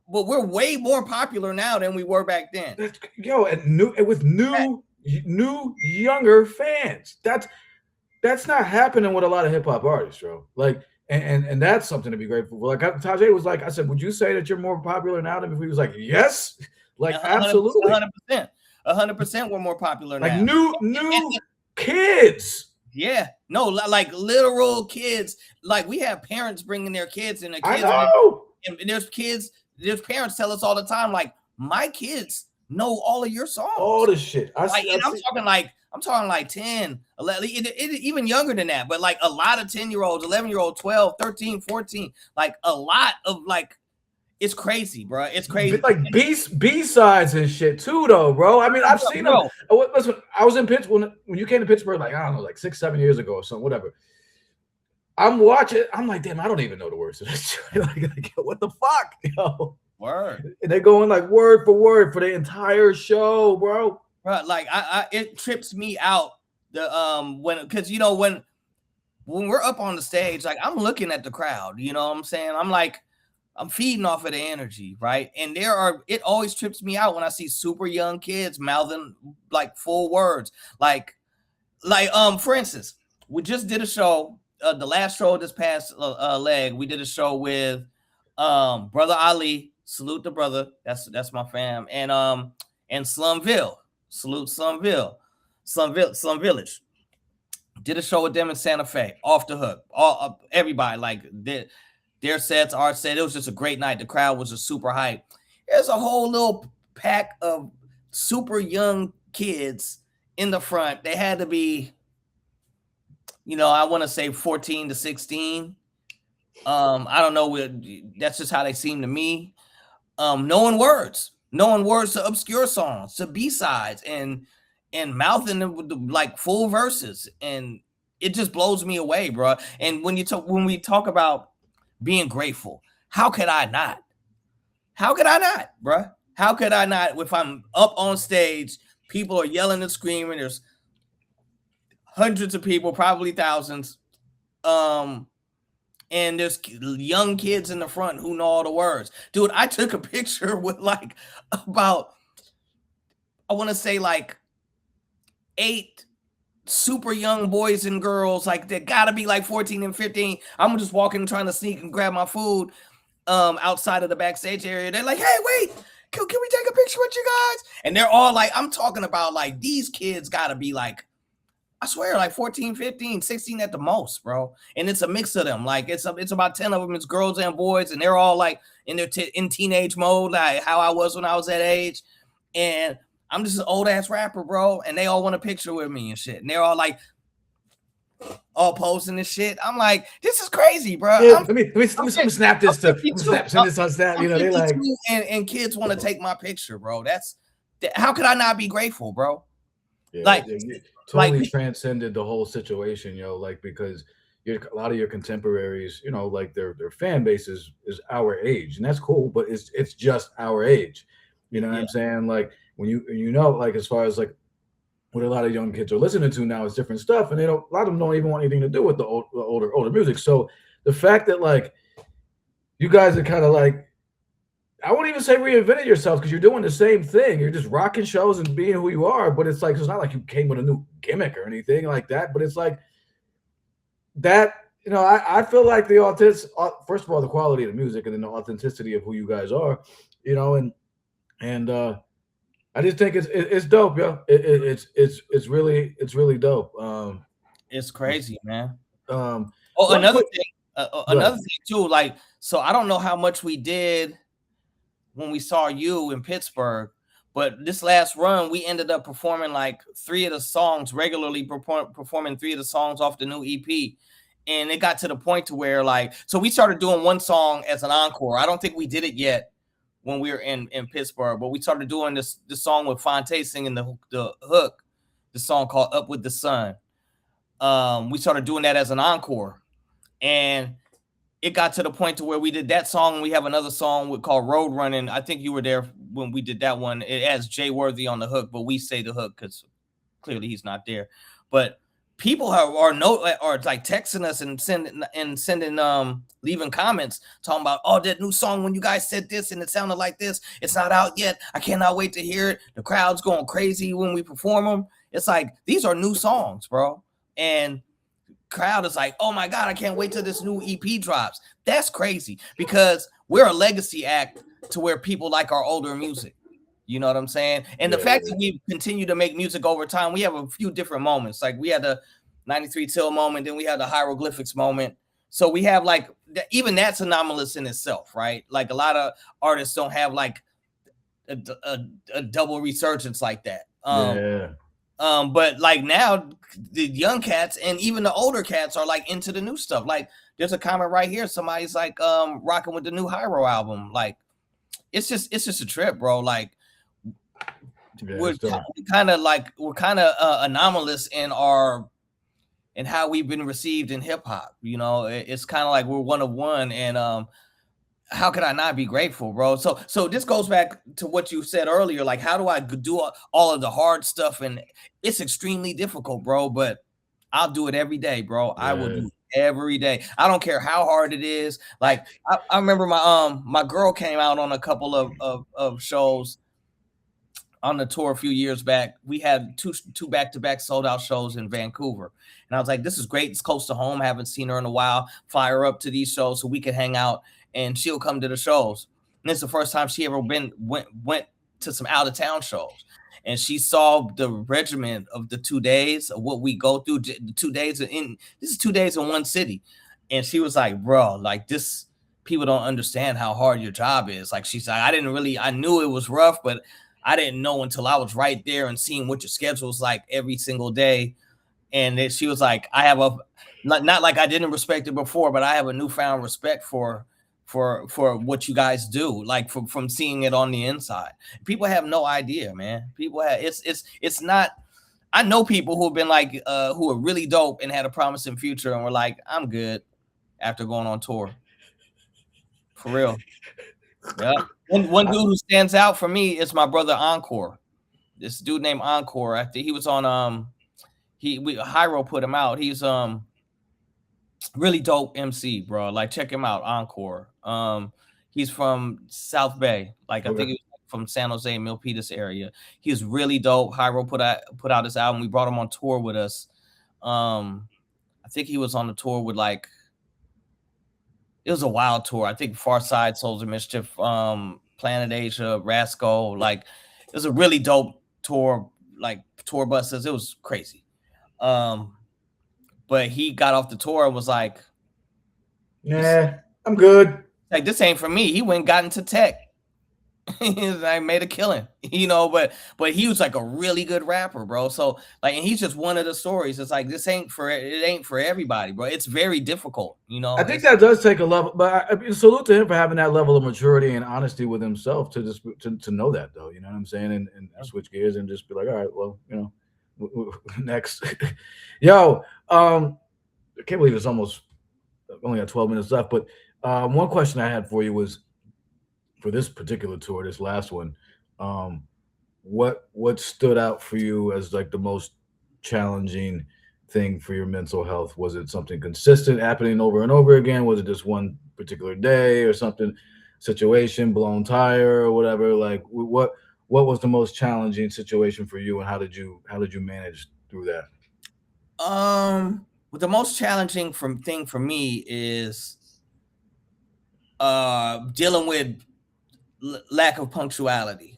But we're way more popular now than we were back then. With new younger fans. That's not happening with a lot of hip hop artists, bro. Like, and that's something to be grateful for. Like Tajay was like, I said, would you say that you're more popular now than before? He was like, yes, like 100%, absolutely, 100%. We're more popular like now. New kids. Yeah, no, like literal kids. Like we have parents bringing their kids, and the kids. I know. And there's kids. There's parents tell us all the time, like my kids know all of your songs, all the shit. I'm talking like 10, 11, even younger than that, but like a lot of 10-year-olds, 11-year-olds, 12, 13, 14, like a lot of like, it's crazy, bro. It's crazy. Like B-sides and shit too, though, bro. I mean, I've seen them. Listen, I was in Pittsburgh when you came to Pittsburgh, like, I don't know, like 6-7 years ago or something, whatever. I'm watching. I'm like, damn, I don't even know the words to this. like, what the fuck, yo? Word. And they're going like word for word for the entire show, bro. Right, like it trips me out because when we're up on the stage, like I'm looking at the crowd, you know what I'm saying? I'm feeding off of the energy, right? And it always trips me out when I see super young kids mouthing like full words, like for instance, we just did a show. The last show this past leg, we did a show with Brother Ali. Salute the brother. That's my fam. And Slumville. Salute Slumville. Slum Village. Did a show with them in Santa Fe. Off the hook. Everybody like their sets, our set. It was just a great night. The crowd was just super hype. There's a whole little pack of super young kids in the front. They had to be, I want to say 14 to 16. I don't know. That's just how they seem to me. Knowing words to obscure songs, to B-sides, and mouthing them with like full verses, and it just blows me away, bro. And when we talk about being grateful, how could I not, bro? How could I not? If I'm up on stage, people are yelling and screaming. There's hundreds of people, probably thousands. And there's young kids in the front who know all the words. Dude, I took a picture with like about, I want to say like 8 super young boys and girls, like they gotta be like 14 and 15. I'm just walking trying to sneak and grab my food outside of the backstage area. They're like, hey, wait, can we take a picture with you guys? And they're all like, I'm talking about like these kids gotta be like, I swear, like 14, 15, 16 at the most, bro. And it's a mix of them. Like it's about 10 of them. It's girls and boys, and they're all like in their in teenage mode, like how I was when I was that age. And I'm just an old ass rapper, bro. And they all want a picture with me and shit. And they're all like all posting this shit. I'm like, this is crazy, bro. Yeah, let me snap this to send this on Snap. I'm You know, they like, and kids want to take my picture, bro. How could I not be grateful, bro? yeah, Like, you totally like transcended the whole situation, like because a lot of your contemporaries, like their fan base is our age, and that's cool, but it's just our age. You know what yeah, I'm saying? Like when like as far as like what a lot of young kids are listening to now is different stuff, and a lot of them don't even want anything to do with the older music. So the fact that like you guys are kind of like, I won't even say reinvented yourself because you're doing the same thing. You're just rocking shows and being who you are, but it's like it's not like you came with a new gimmick or anything like that. But it's like that, I feel like the first of all, the quality of the music, and then the authenticity of who you guys are, and I just think it's dope, yo. It's really dope. it's crazy, man. Um, Oh, one quick, another thing too. Like, so I don't know how much we did when we saw you in Pittsburgh, but this last run, we ended up performing like 3 of the songs, regularly performing 3 of the songs off the new EP. And it got to the point to where like, so we started doing one song as an encore. I don't think we did it yet when we were in Pittsburgh, but we started doing this song with Fonte singing the hook, the song called Up with the Sun. We started doing that as an encore. And it got to the point to where we did that song. We have another song called Road Running. I think you were there when we did that one. It has Jay Worthy on the hook, but we say the hook because clearly he's not there. But people are like texting us and sending leaving comments talking about, oh, that new song when you guys said this and it sounded like this. It's not out yet. I cannot wait to hear it. The crowd's going crazy when we perform them. It's like these are new songs, bro, and crowd is like, oh my God, I can't wait till this new EP drops. That's crazy because we're a legacy act to where people like our older music. You know what I'm saying? And the fact that we continue to make music over time, we have a few different moments. Like we had the 93 Till moment, then we had the Hieroglyphics moment. So we have like, even that's anomalous in itself, right? Like a lot of artists don't have like a double resurgence like that. But like now the young cats and even the older cats are like into the new stuff. Like there's a comment right here. Somebody's like rocking with the new Hiero album. Like it's just a trip, bro. Like we're kind of anomalous in how we've been received in hip hop. It's kind of like we're one of one, and how could I not be grateful, bro? So this goes back to what you said earlier. Like, how do I do all of the hard stuff? And it's extremely difficult, bro, but I'll do it every day, bro. Yeah. I will do it every day. I don't care how hard it is. Like, I remember my girl came out on a couple of shows on the tour a few years back. We had two back-to-back sold-out shows in Vancouver. And I was like, this is great. It's close to home. I haven't seen her in a while. Fly her up to these shows so we can hang out, and she'll come to the shows. And it's the first time she ever went to some out-of-town shows. And she saw the regimen of the 2 days of what we go through. This is 2 days in one city. And she was like, bro, like this, people don't understand how hard your job is. Like she's like, I knew it was rough, but I didn't know until I was right there and seeing what your schedule is like every single day. And then she was like, I have not like I didn't respect it before, but I have a newfound respect for what you guys do, like from seeing it on the inside. People have no idea, man. People have it's not. I know people who have been like who are really dope and had a promising future and were like, I'm good after going on tour. For real. Yeah. One dude who stands out for me is my brother Encore. This dude named Encore. I think he was on Hiero put him out. He's really dope MC, bro. Like check him out, Encore. He's from South Bay. Like I think he was from San Jose, Milpitas area. He was really dope. Hiero put out his album. We brought him on tour with us. I think he was on the tour with like, it was a wild tour. I think Far Side, Souls of Mischief, Planet Asia, Rasco. Like, it was a really dope tour, like tour buses. It was crazy. But he got off the tour and was like, "Nah, I'm good. Like, this ain't for me." He went and got into tech. I made a killing, but he was like a really good rapper, bro. So like, and he's just one of the stories. It's like, it ain't for everybody, bro. It's very difficult, I think that does take a level, but I mean, salute to him for having that level of maturity and honesty with himself to just to know that, though. You know what I'm saying? And switch gears and just be like, all right, well, next. Yo, I can't believe it's almost only got 12 minutes left, but one question I had for you was, for this particular tour, this last one, what stood out for you as like the most challenging thing for your mental health? Was it something consistent happening over and over again? Was it just one particular day or something, situation, blown tire or whatever? Like, what was the most challenging situation for you, and how did you manage through that? The most challenging thing for me is dealing with lack of punctuality,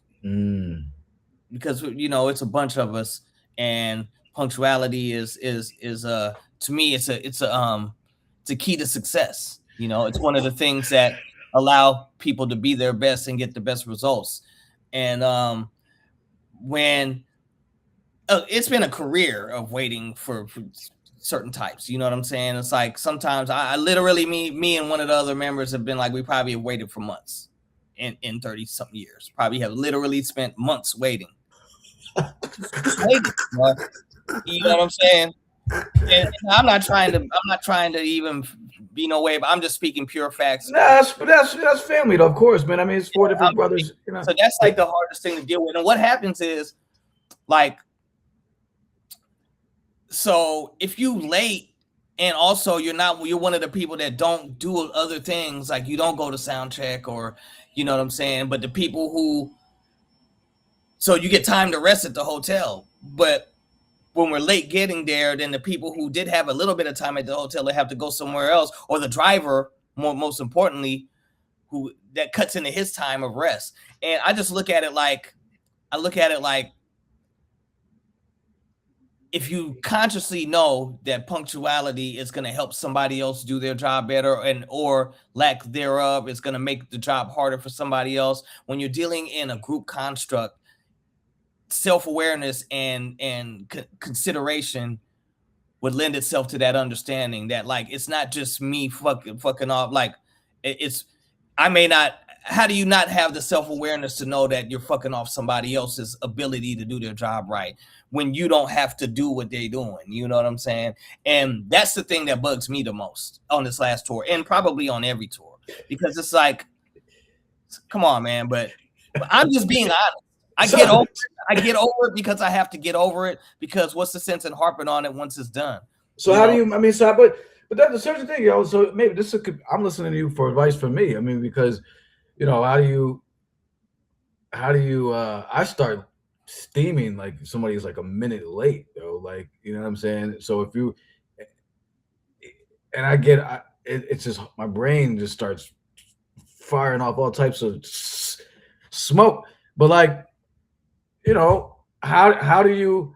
because it's a bunch of us, and punctuality is to me it's a key to success. It's one of the things that allow people to be their best and get the best results. And when it's been a career of waiting for certain types, you know what I'm saying? It's like, sometimes I literally, me and one of the other members have been like, we probably have waited for months in 30 something years, probably have literally spent months waiting. You know what I'm saying? And I'm not trying to even be no way, but I'm just speaking pure facts. That's family, though, of course, man. I mean, it's four different brothers. So that's like the hardest thing to deal with. And what happens is, like, so if you late, and also you're one of the people that don't do other things, like you don't go to sound check, or you know what I'm saying, but the people who, so you get time to rest at the hotel, but when we're late getting there, then the people who did have a little bit of time at the hotel, they have to go somewhere else, or the driver, most importantly, who that cuts into his time of rest. And I just look at it like, if you consciously know that punctuality is going to help somebody else do their job better, or lack thereof is going to make the job harder for somebody else, when you're dealing in a group construct, self-awareness and consideration would lend itself to that understanding that, like, it's not just me fucking off. Like, how do you not have the self-awareness to know that you're fucking off somebody else's ability to do their job right when you don't have to do what they're doing? You know what I'm saying? And that's the thing that bugs me the most on this last tour, and probably on every tour, because it's like, come on, man. But I'm just being honest. I get over it because I have to get over it, because what's the sense in harping on it once it's done? So how do you, I mean, so, but that's the certain thing, yo. So maybe I'm listening to you for advice from me. I mean, because, how do you, I start steaming like somebody's like a minute late, though. Like, you know what I'm saying? So if you, and it's just, my brain just starts firing off all types of smoke. But like, how do you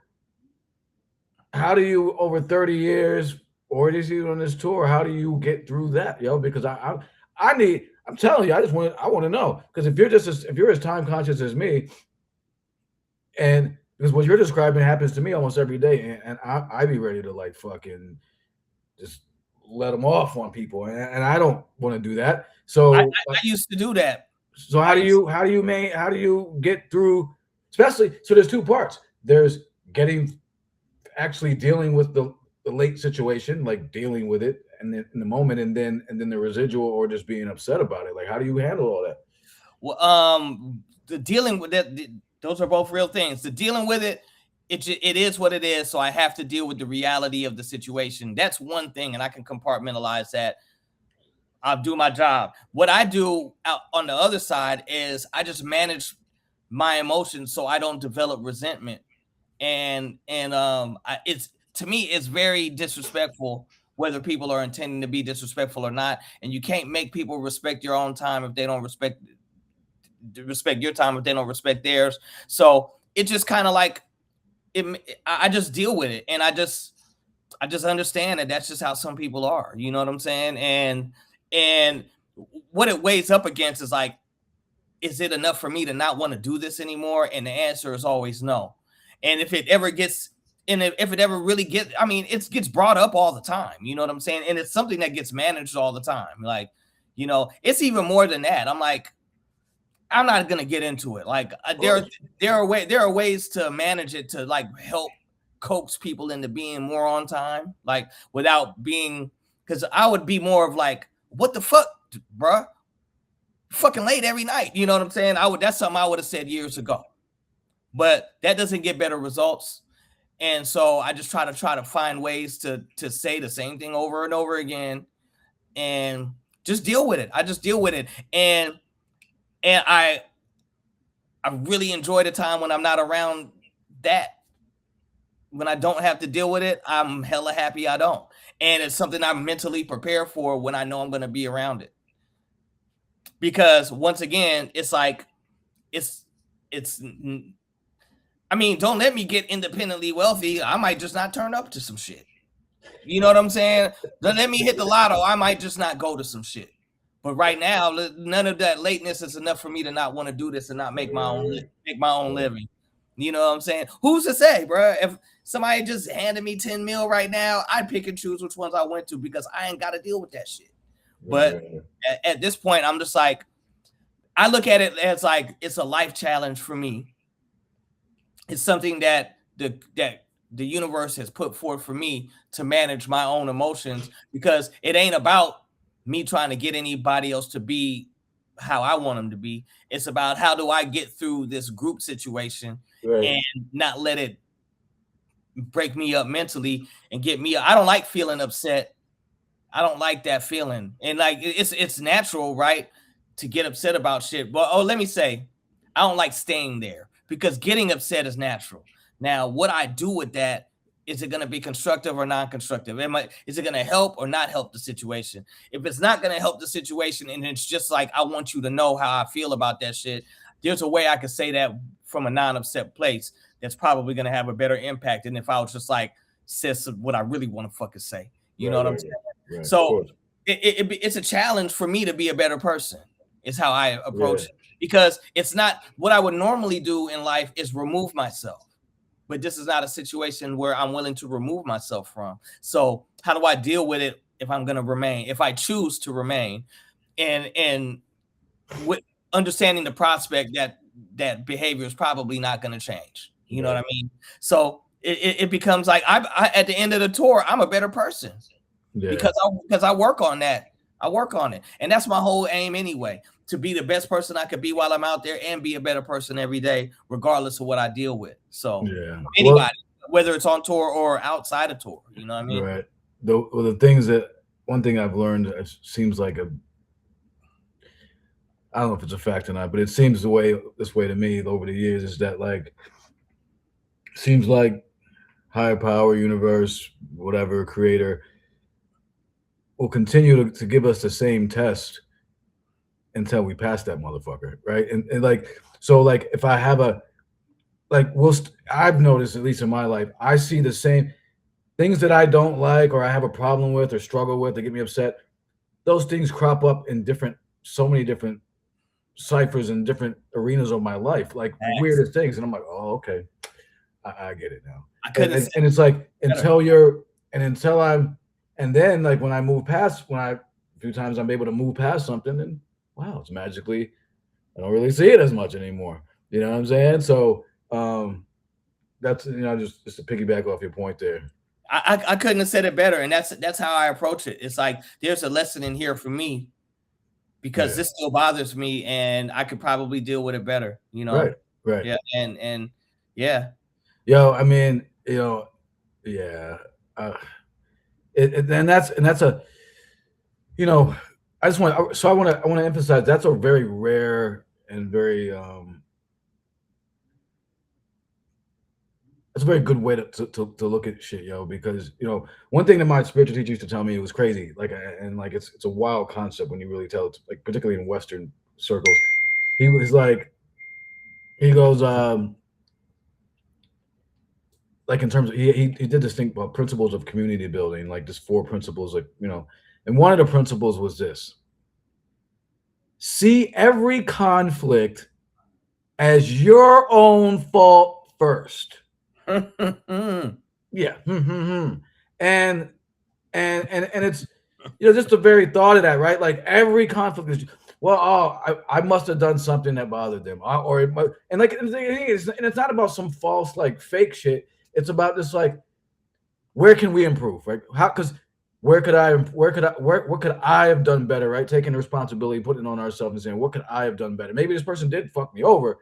over 30 years, or just even on this tour, how do you get through that, yo? Because I'm telling you, I want to know, because if you're as time conscious as me, and because what you're describing happens to me almost every day, and I be ready to like fucking just let them off on people, and I don't want to do that. So I used to do that. So how do you get through? Especially, so there's two parts. There's actually dealing with the late situation, like dealing with it and in the moment, and then the residual, or just being upset about it. Like, how do you handle all that? Well, the dealing with that, those are both real things. The dealing with it, it is what it is. So I have to deal with the reality of the situation. That's one thing, and I can compartmentalize that. I'll do my job. What I do out on the other side is I just manage my emotions so I don't develop resentment. It's, to me, it's very disrespectful, whether people are intending to be disrespectful or not. And you can't make people respect your own time if they don't respect your time, if they don't respect theirs. So it just kind of like I just deal with it, and I just understand that that's just how some people are. You know what I'm saying? And what it weighs up against is like, is it enough for me to not want to do this anymore? And the answer is always no. And if it ever gets, and if it ever really gets, I mean, it gets brought up all the time. You know what I'm saying? And it's something that gets managed all the time. Like, you know, it's even more than that. I'm like, I'm not gonna get into it. Like, there are ways to manage it to like help coax people into being more on time, like without being, because I would be more of like, what the fuck, bruh? Fucking late every night. You know what I'm saying? That's something I would have said years ago. But that doesn't get better results. And so I just try to find ways to say the same thing over and over again and just deal with it. I just deal with it. And I really enjoy the time when I'm not around that. When I don't have to deal with it, I'm hella happy I don't. And it's something I'm mentally prepared for when I know I'm going to be around it. Because once again, it's like, it's, I mean, don't let me get independently wealthy. I might just not turn up to some shit. You know what I'm saying? Don't let me hit the lotto. I might just not go to some shit. But right now, none of that lateness is enough for me to not want to do this and not make my own living. You know what I'm saying? Who's to say, bro? If somebody just handed me 10 mil right now, I'd pick and choose which ones I went to because I ain't got to deal with that shit. But at this point, I'm just like, I look at it as like it's a life challenge for me. It's something that the universe has put forth for me to manage my own emotions, because it ain't about me trying to get anybody else to be how I want them to be. It's about how do I get through this group situation and not let it break me up mentally and get me. I don't like feeling upset. I don't like that feeling. And like, it's natural, right, to get upset about shit. But let me say, I don't like staying there, because getting upset is natural. Now, what I do with that, is it going to be constructive or non-constructive? Is it going to help or not help the situation? If it's not going to help the situation, and it's just like, I want you to know how I feel about that shit, there's a way I could say that from a non-upset place that's probably going to have a better impact than if I was just like, says what I really want to fucking say. You know what I'm saying? Right, so it's a challenge for me to be a better person, is how I approach it. Because it's not what I would normally do in life is remove myself. But this is not a situation where I'm willing to remove myself from. So how do I deal with it if I'm going to remain, if I choose to remain, and with understanding the prospect that behavior is probably not going to change. You know what I mean? So it becomes like, I at the end of the tour, I'm a better person because I work on that. I work on it. And that's my whole aim anyway, to be the best person I could be while I'm out there and be a better person every day, regardless of what I deal with. So anybody, whether it's on tour or outside of tour, you know what I mean? Right. The things that, one thing I've learned, it seems like I don't know if it's a fact or not, but it seems this way to me over the years, is that like, seems like higher power, universe, whatever, creator, will continue to give us the same test until we pass that motherfucker, right? And like, so like, if I have I've noticed, at least in my life, I see the same things that I don't like, or I have a problem with, or struggle with, or get me upset. Those things crop up in so many different ciphers and different arenas of my life, like the weirdest things. And I'm like, oh, okay, I get it now. And it's like, and then like when I move past, a few times I'm able to move past something, and wow, it's magically, I don't really see it as much anymore. You know what I'm saying? So that's, just to piggyback off your point there. I couldn't have said it better. And that's how I approach it. It's like, there's a lesson in here for me, because this still bothers me, and I could probably deal with it better, you know? Right. Yeah. And yeah. Yo, I mean, yeah. And that's a, I want to emphasize, that's a very rare and very That's a very good way to look at shit, yo. Because one thing that my spiritual teacher used to tell me, it was crazy, like, and like it's a wild concept when you really tell it, like particularly in Western circles. He was like, he goes, like in terms of he did this thing about principles of community building, like just four principles, like and one of the principles was this: see every conflict as your own fault first. Yeah. And and it's just the very thought of that, right? Like every conflict is, well, I must have done something that bothered them, or it might, and like, and the thing is, and it's not about some false like fake shit. It's about this, like, where can we improve, right? How? Because what could I have done better, right? Taking the responsibility, putting it on ourselves, and saying, what could I have done better? Maybe this person did fuck me over.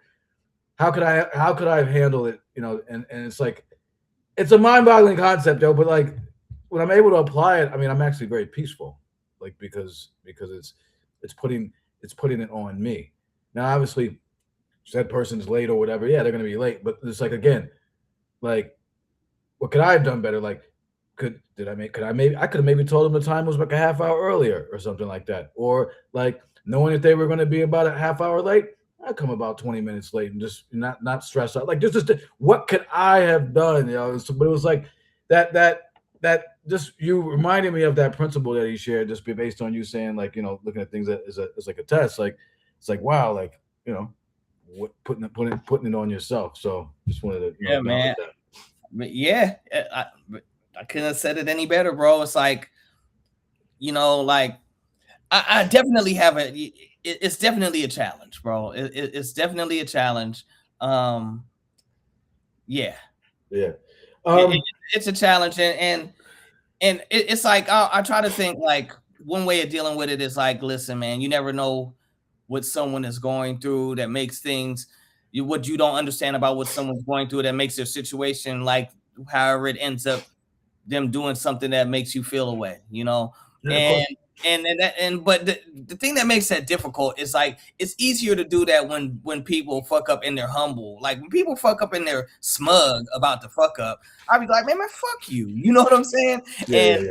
How could I have handled it? And it's like, it's a mind-boggling concept, Joe. But like, when I'm able to apply it, I mean, I'm actually very peaceful, like, because it's putting it on me. Now, obviously, said person's late or whatever. Yeah, they're gonna be late, but it's like, again, like, what could I have done better? Like, I could have maybe told them the time was like a half hour earlier or something like that, or like knowing that they were going to be about a half hour late. I come about 20 minutes late and just not stress out. Like, just what could I have done? But it was like that just, you reminded me of that principle that he shared, just based on you saying, like, looking at things as like a test. Like, it's like, wow, like, what, putting it on yourself. So just wanted to Yeah, man. that. But yeah, I couldn't have said it any better, bro. It's like, like, I definitely have it's definitely a challenge, bro. It's definitely a challenge. Yeah. Yeah. It's a challenge, and it's like, I try to think, like, one way of dealing with it is like, listen, man, you never know what someone is going through that makes things, what you don't understand about what someone's going through that makes their situation, like, however it ends up, them doing something that makes you feel away, Yeah, and but the thing that makes that difficult is, like, it's easier to do that when people fuck up and they're humble. Like, when people fuck up and they're smug about the fuck up, I'd be like, man, fuck you. You know what I'm saying? Yeah,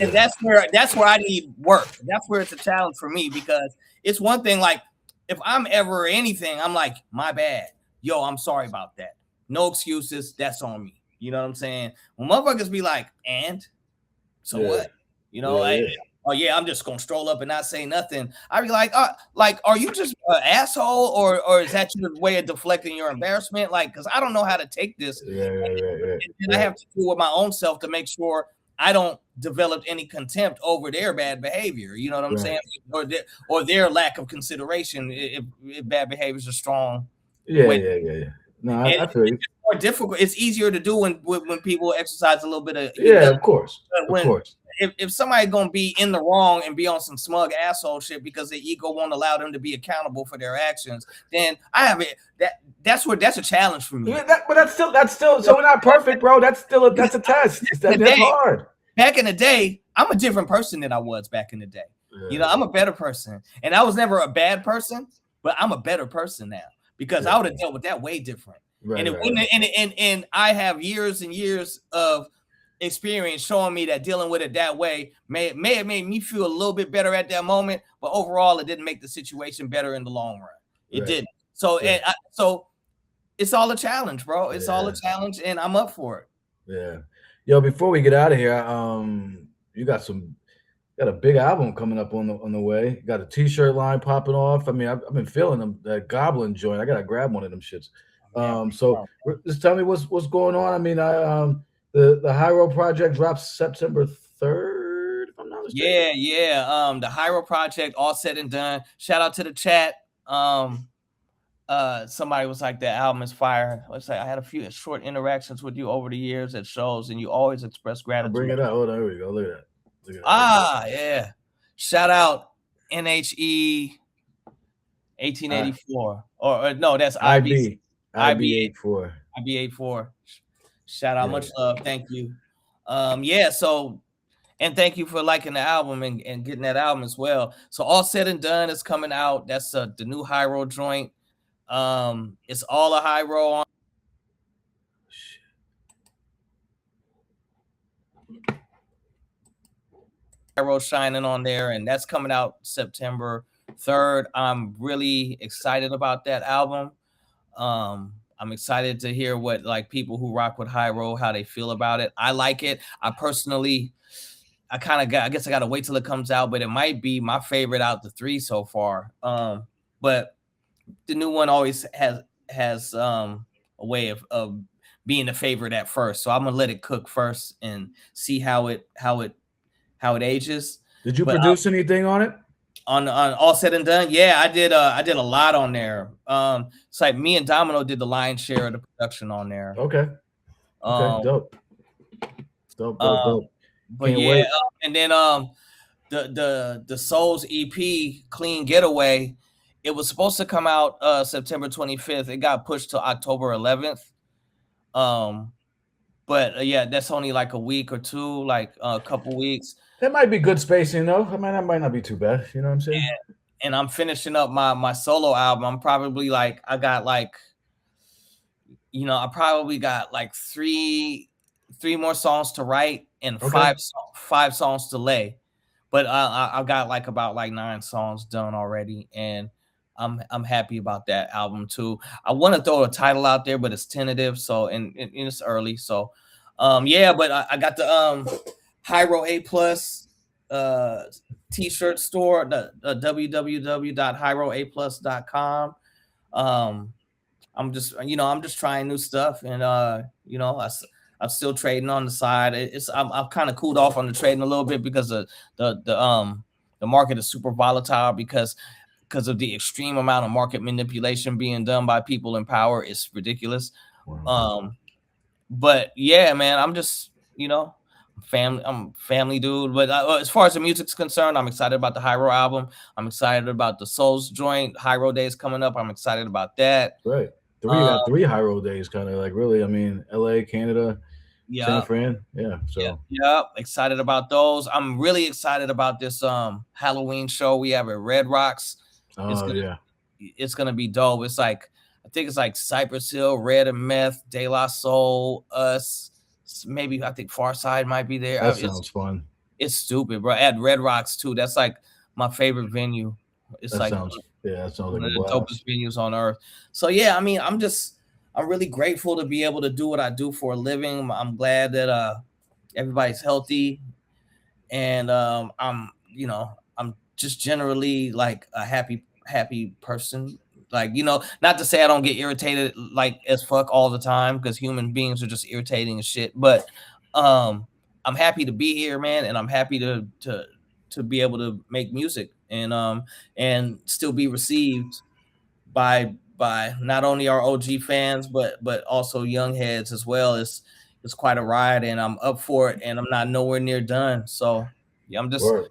And that's where I need work. That's where it's a challenge for me, because it's one thing, like, if I'm ever anything, I'm like, my bad. Yo, I'm sorry about that. No excuses. That's on me. You know what I'm saying? When motherfuckers be like, and so what? Oh yeah, I'm just gonna stroll up and not say nothing. I'd be like, are you just an asshole, or is that your way of deflecting your embarrassment? Like, because I don't know how to take this. And I have to do with my own self to make sure I don't develop any contempt over their bad behavior. You know what I'm saying? Or their lack of consideration, if bad behaviors are strong. Yeah. No, I feel you. It's more difficult. It's easier to do when people exercise a little bit of humility. Of course. If somebody gonna be in the wrong and be on some smug asshole shit because their ego won't allow them to be accountable for their actions, then I have it. That's a challenge for me. Yeah, but that's still. So we're not perfect, bro. That's a test. That's hard. Back in the day, I'm a different person than I was back in the day. Yeah. I'm a better person, and I was never a bad person, but I'm a better person now, because I would have dealt with that way different. And it wouldn't. And I have years and years of experience showing me that dealing with it that way may have made me feel a little bit better at that moment, but overall it didn't make the situation better in the long run. It didn't. So so it's all a challenge, bro. It's all a challenge, and I'm up for it. Yeah. Yo, before we get out of here, you got a big album coming up on the way. You got a t-shirt line popping off. I mean, I've been feeling them, that Goblin joint. I gotta grab one of them shits. So just tell me what's going on. I mean, the Hiero project drops September 3rd, if I'm not mistaken. Yeah. The Hiero project, all said and done. Shout out to the chat. Somebody was like, the album is fire. Let's say I had a few short interactions with you over the years at shows, and you always express gratitude. Bring it out. Oh, there we go. Look at that. Yeah. Shout out NHE 1884. Or no, that's IB 84. IB 84. Shout out, much love. Thank you. So, and thank you for liking the album and getting that album as well. So, all said and done, is coming out. That's the new Hiero joint. It's all a Hiero on. Hiero shining on there, and that's coming out September 3rd. I'm really excited about that album. I'm excited to hear what like people who rock with Hiero, how they feel about it. I like it. I personally, I guess I gotta wait till it comes out, but it might be my favorite out the three so far. But the new one always has a way of being a favorite at first. So I'm gonna let it cook first and see how it ages. Did you But produce anything on it? on all said and done, yeah, I did a lot on there. It's like me and Domino did the lion's share of the production on there. Okay. Okay. Um, Dope. Dope. Dope. um, Dope. but Can't yeah, wait. and then the Souls EP Clean Getaway, it was supposed to come out September 25th. It got pushed to October 11th. But yeah, that's only like a week or two, like a couple weeks. That might be good spacing though. I mean, that might not be too bad. You know what I'm saying? And I'm finishing up my solo album. I'm probably like I got like, I probably got like three more songs to write and Okay. five songs to lay. But I've got like about like 9 songs done already, and I'm happy about that album too. I want to throw a title out there, but it's tentative, so and it's early. So yeah, but I got the Hiero A Plus t-shirt store, the www.hieroaplus.com. I'm just trying new stuff, and I'm still trading on the side. I've kind of cooled off on the trading a little bit because of the market is super volatile because of the extreme amount of market manipulation being done by people in power. It's ridiculous. Wow. But yeah, man, I'm just I'm a family dude. But as far as the music's concerned, I'm excited about the Hiero album. I'm excited about the Souls joint. Hiero Days coming up. I'm excited about that. Right. You got 3 Hiero days, kind of like really. I mean, LA, Canada, San Yeah. Fran. Yeah. So Yeah, excited about those. I'm really excited about this Halloween show we have at Red Rocks. oh yeah. It's gonna be dope. It's like I think it's like Cypress Hill, Red and Meth, De La Soul, us, maybe I think Far Side might be there. That sounds fun. It's stupid, bro. At Red Rocks too. That's like my favorite venue. It's That like sounds that sounds one like of a the dopest blast. venues on earth. So yeah, I mean, I'm really grateful to be able to do what I do for a living. I'm glad that everybody's healthy, and I'm just generally like a happy person. Like, not to say I don't get irritated like as fuck all the time, because human beings are just irritating as shit. But I'm happy to be here, man, and I'm happy to be able to make music and still be received by not only our OG fans but also young heads as well. It's quite a ride, and I'm up for it, and I'm not nowhere near done. So yeah, I'm just Word.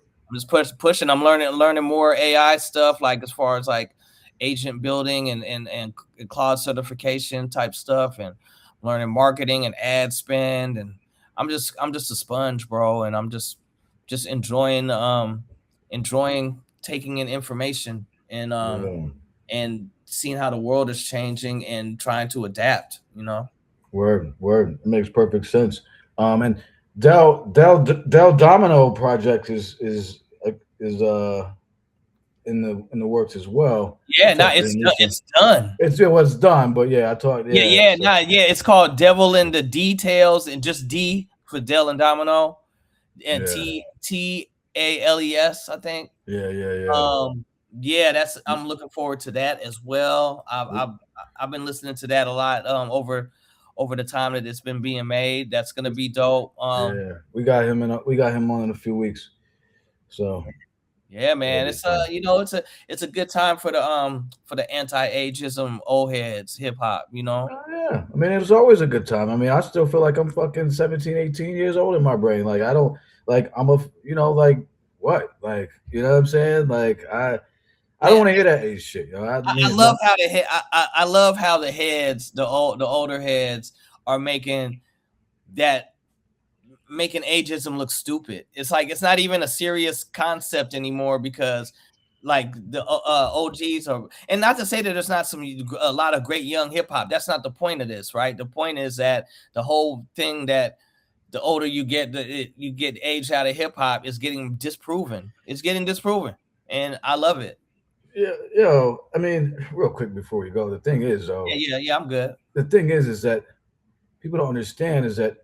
pushing. I'm learning more AI stuff, like as far as like agent building and cloud certification type stuff, and learning marketing and ad spend. And I'm just a sponge, bro, and I'm just enjoying taking in information and Yeah. and seeing how the world is changing and trying to adapt. Word. It makes perfect sense. And Del Domino project is in the works as well. Yeah, I now talked to him recently. it's done. It was done, but yeah, I talked. Yeah, so, Yeah. It's called Devil in the Details, and just D for Del and Domino, and yeah, TALES, I think. yeah. Yeah, I'm looking forward to that as well. I've been listening to that a lot over the time that it's been being made. That's gonna be dope. Yeah, we got him on in a few weeks. So Yeah, that'll man. be It's fun. it's a good time for the anti-ageism old heads hip hop. Oh, yeah. I mean, it was always a good time. I mean, I still feel like I'm fucking 17, 18 years old in my brain. Like, I don't, like, like, what? Like, you know what I'm saying? Like, I don't Man, want to hear that age shit. I I mean, love how I love how the heads, the older heads, are that making ageism look stupid. It's like it's not even a serious concept anymore, because like the OGs are, and not to say that there's not a lot of great young hip hop. That's not the point of this, right? The point is that the whole thing that the older you get, you get aged out of hip hop, is getting disproven. It's getting disproven, and I love it. Yeah, I mean, real quick before we go, the thing is though, Yeah. I'm good. the thing is that people don't understand is that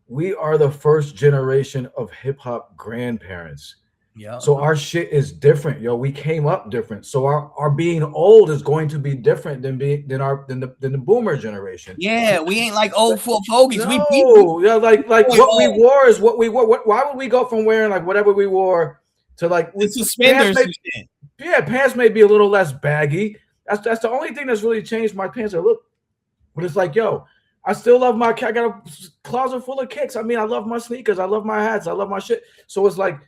we are the first generation of hip hop grandparents. Yeah. So our shit is different, yo. We came up different. So our being old is going to be different than being than the boomer generation. Yeah, we ain't like old fogies. We No, yeah, like what we old. wore is what we wore. Why would we go from wearing like whatever we wore to like The suspenders and shit. yeah, pants may be a little less baggy. That's the only thing that's really changed. My pants are look, but it's like, yo, I still love my. I got a closet full of kicks. I mean, I love my sneakers. I love my hats. I love my shit. So it's like,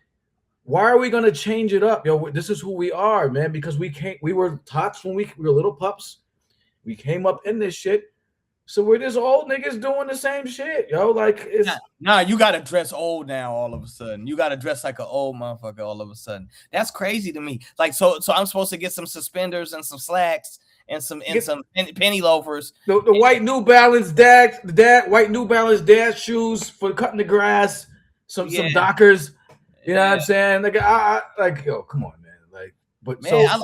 why are we gonna change it up, yo? This is who we are, man. Because we can't. We were tots when we were little pups. We came up in this shit. So we're just old niggas doing the same shit, yo. Like it's nah, you gotta dress old now all of a sudden. You gotta dress like an old motherfucker all of a sudden. That's crazy to me. Like so I'm supposed to get some suspenders and some slacks and some penny loafers. The white New Balance white New Balance dad shoes for cutting the grass, some Dockers. You know what I'm saying? Like I like, yo, come on, man. Like, but man, I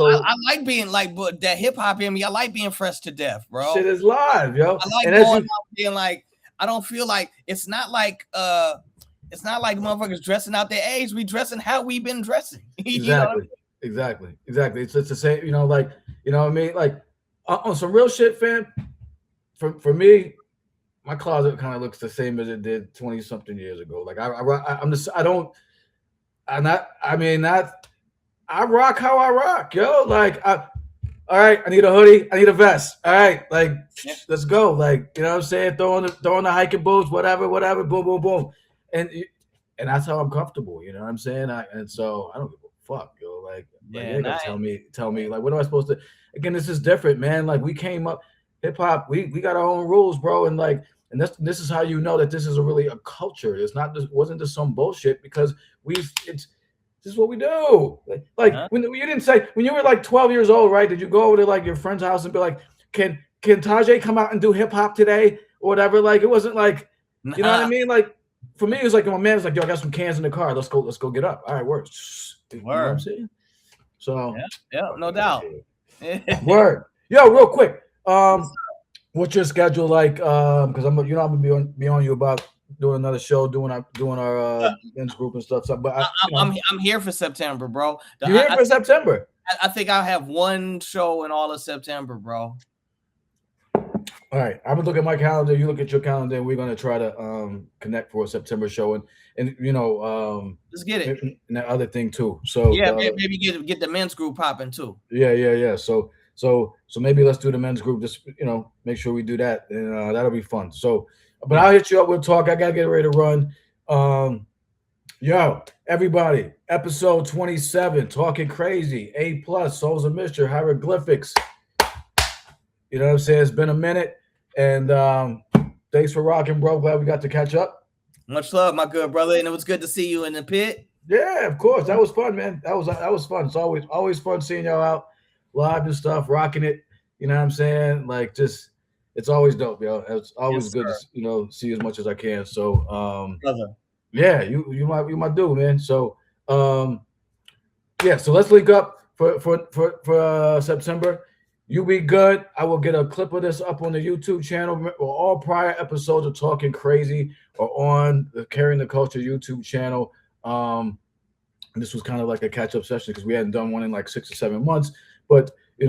like being like, but that hip hop in me, I like being fresh to death, bro. Shit is live, yo. I like going out being like, I don't feel like it's not like motherfuckers dressing out their age. We dressing how we been dressing. Exactly. Exactly. It's the same, you know, like, you know what I mean? Like on some real shit, fam. For me, my closet kind of looks the same as it did 20 something years ago. Like I rock how I rock, yo. Like all right, I need a hoodie, I need a vest. All right, like let's go. Like, you know what I'm saying? Throwing the hiking boots, whatever, boom, boom, boom. And that's how I'm comfortable, you know what I'm saying? And so I don't give a fuck, yo. Like you gotta tell me, like, what am I supposed to? Again, this is different, man. Like we came up hip hop, we got our own rules, bro, and like, and this is how you know that this is really a culture. It's not just wasn't just some bullshit because this is what we do. Like when you didn't say when you were like 12 years old, right? Did you go over to like your friend's house and be like, can Tajay come out and do hip hop today or whatever? Like it wasn't like, you know what I mean? Like for me, it was like my man was like, yo, I got some cans in the car. Let's go get up. All right, word. You know what I'm saying? So yeah, no doubt. Word. Yo, real quick. What's your schedule like? Because I'm gonna be on you about doing another show, doing our men's group and stuff. So, but I'm here for September, bro. You're here for September? I think I'll have one show in all of September, bro. All right, I'm gonna look at my calendar. You look at your calendar. And we're gonna try to connect for a September show, and you know, let's get it. And that other thing too. So yeah, maybe get the men's group popping too. Yeah. So maybe let's do the men's group. Just make sure we do that, and that'll be fun. So, but I'll hit you up. We'll talk. I gotta get ready to run. Yo, everybody, episode 27, talking crazy. A+, Souls of Mystery, Hieroglyphics. You know what I'm saying? It's been a minute, and thanks for rocking, bro. Glad we got to catch up. Much love, my good brother, and it was good to see you in the pit. Yeah, of course. That was fun, man. That was fun. It's always fun seeing y'all out live and stuff, rocking it. You know what I'm saying? Like, just it's always dope, yo. It's always good to see as much as I can. So yeah, you my dude, man. So yeah, so let's link up for September. You be good. I will get a clip of this up on the YouTube channel. All prior episodes of Talking Crazy are on the Carrying the Culture YouTube channel. This was kind of like a catch-up session because we hadn't done one in like 6 or 7 months. But we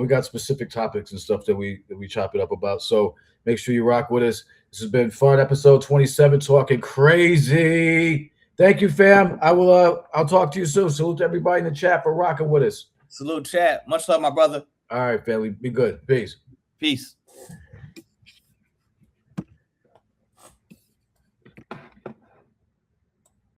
got specific topics and stuff that we chop it up about. So make sure you rock with us. This has been fun. Episode 27, Talking Crazy. Thank you, fam. I'll talk to you soon. Salute to everybody in the chat for rocking with us. Salute, chat. Much love, my brother. All right, family. Be good. Peace. Peace.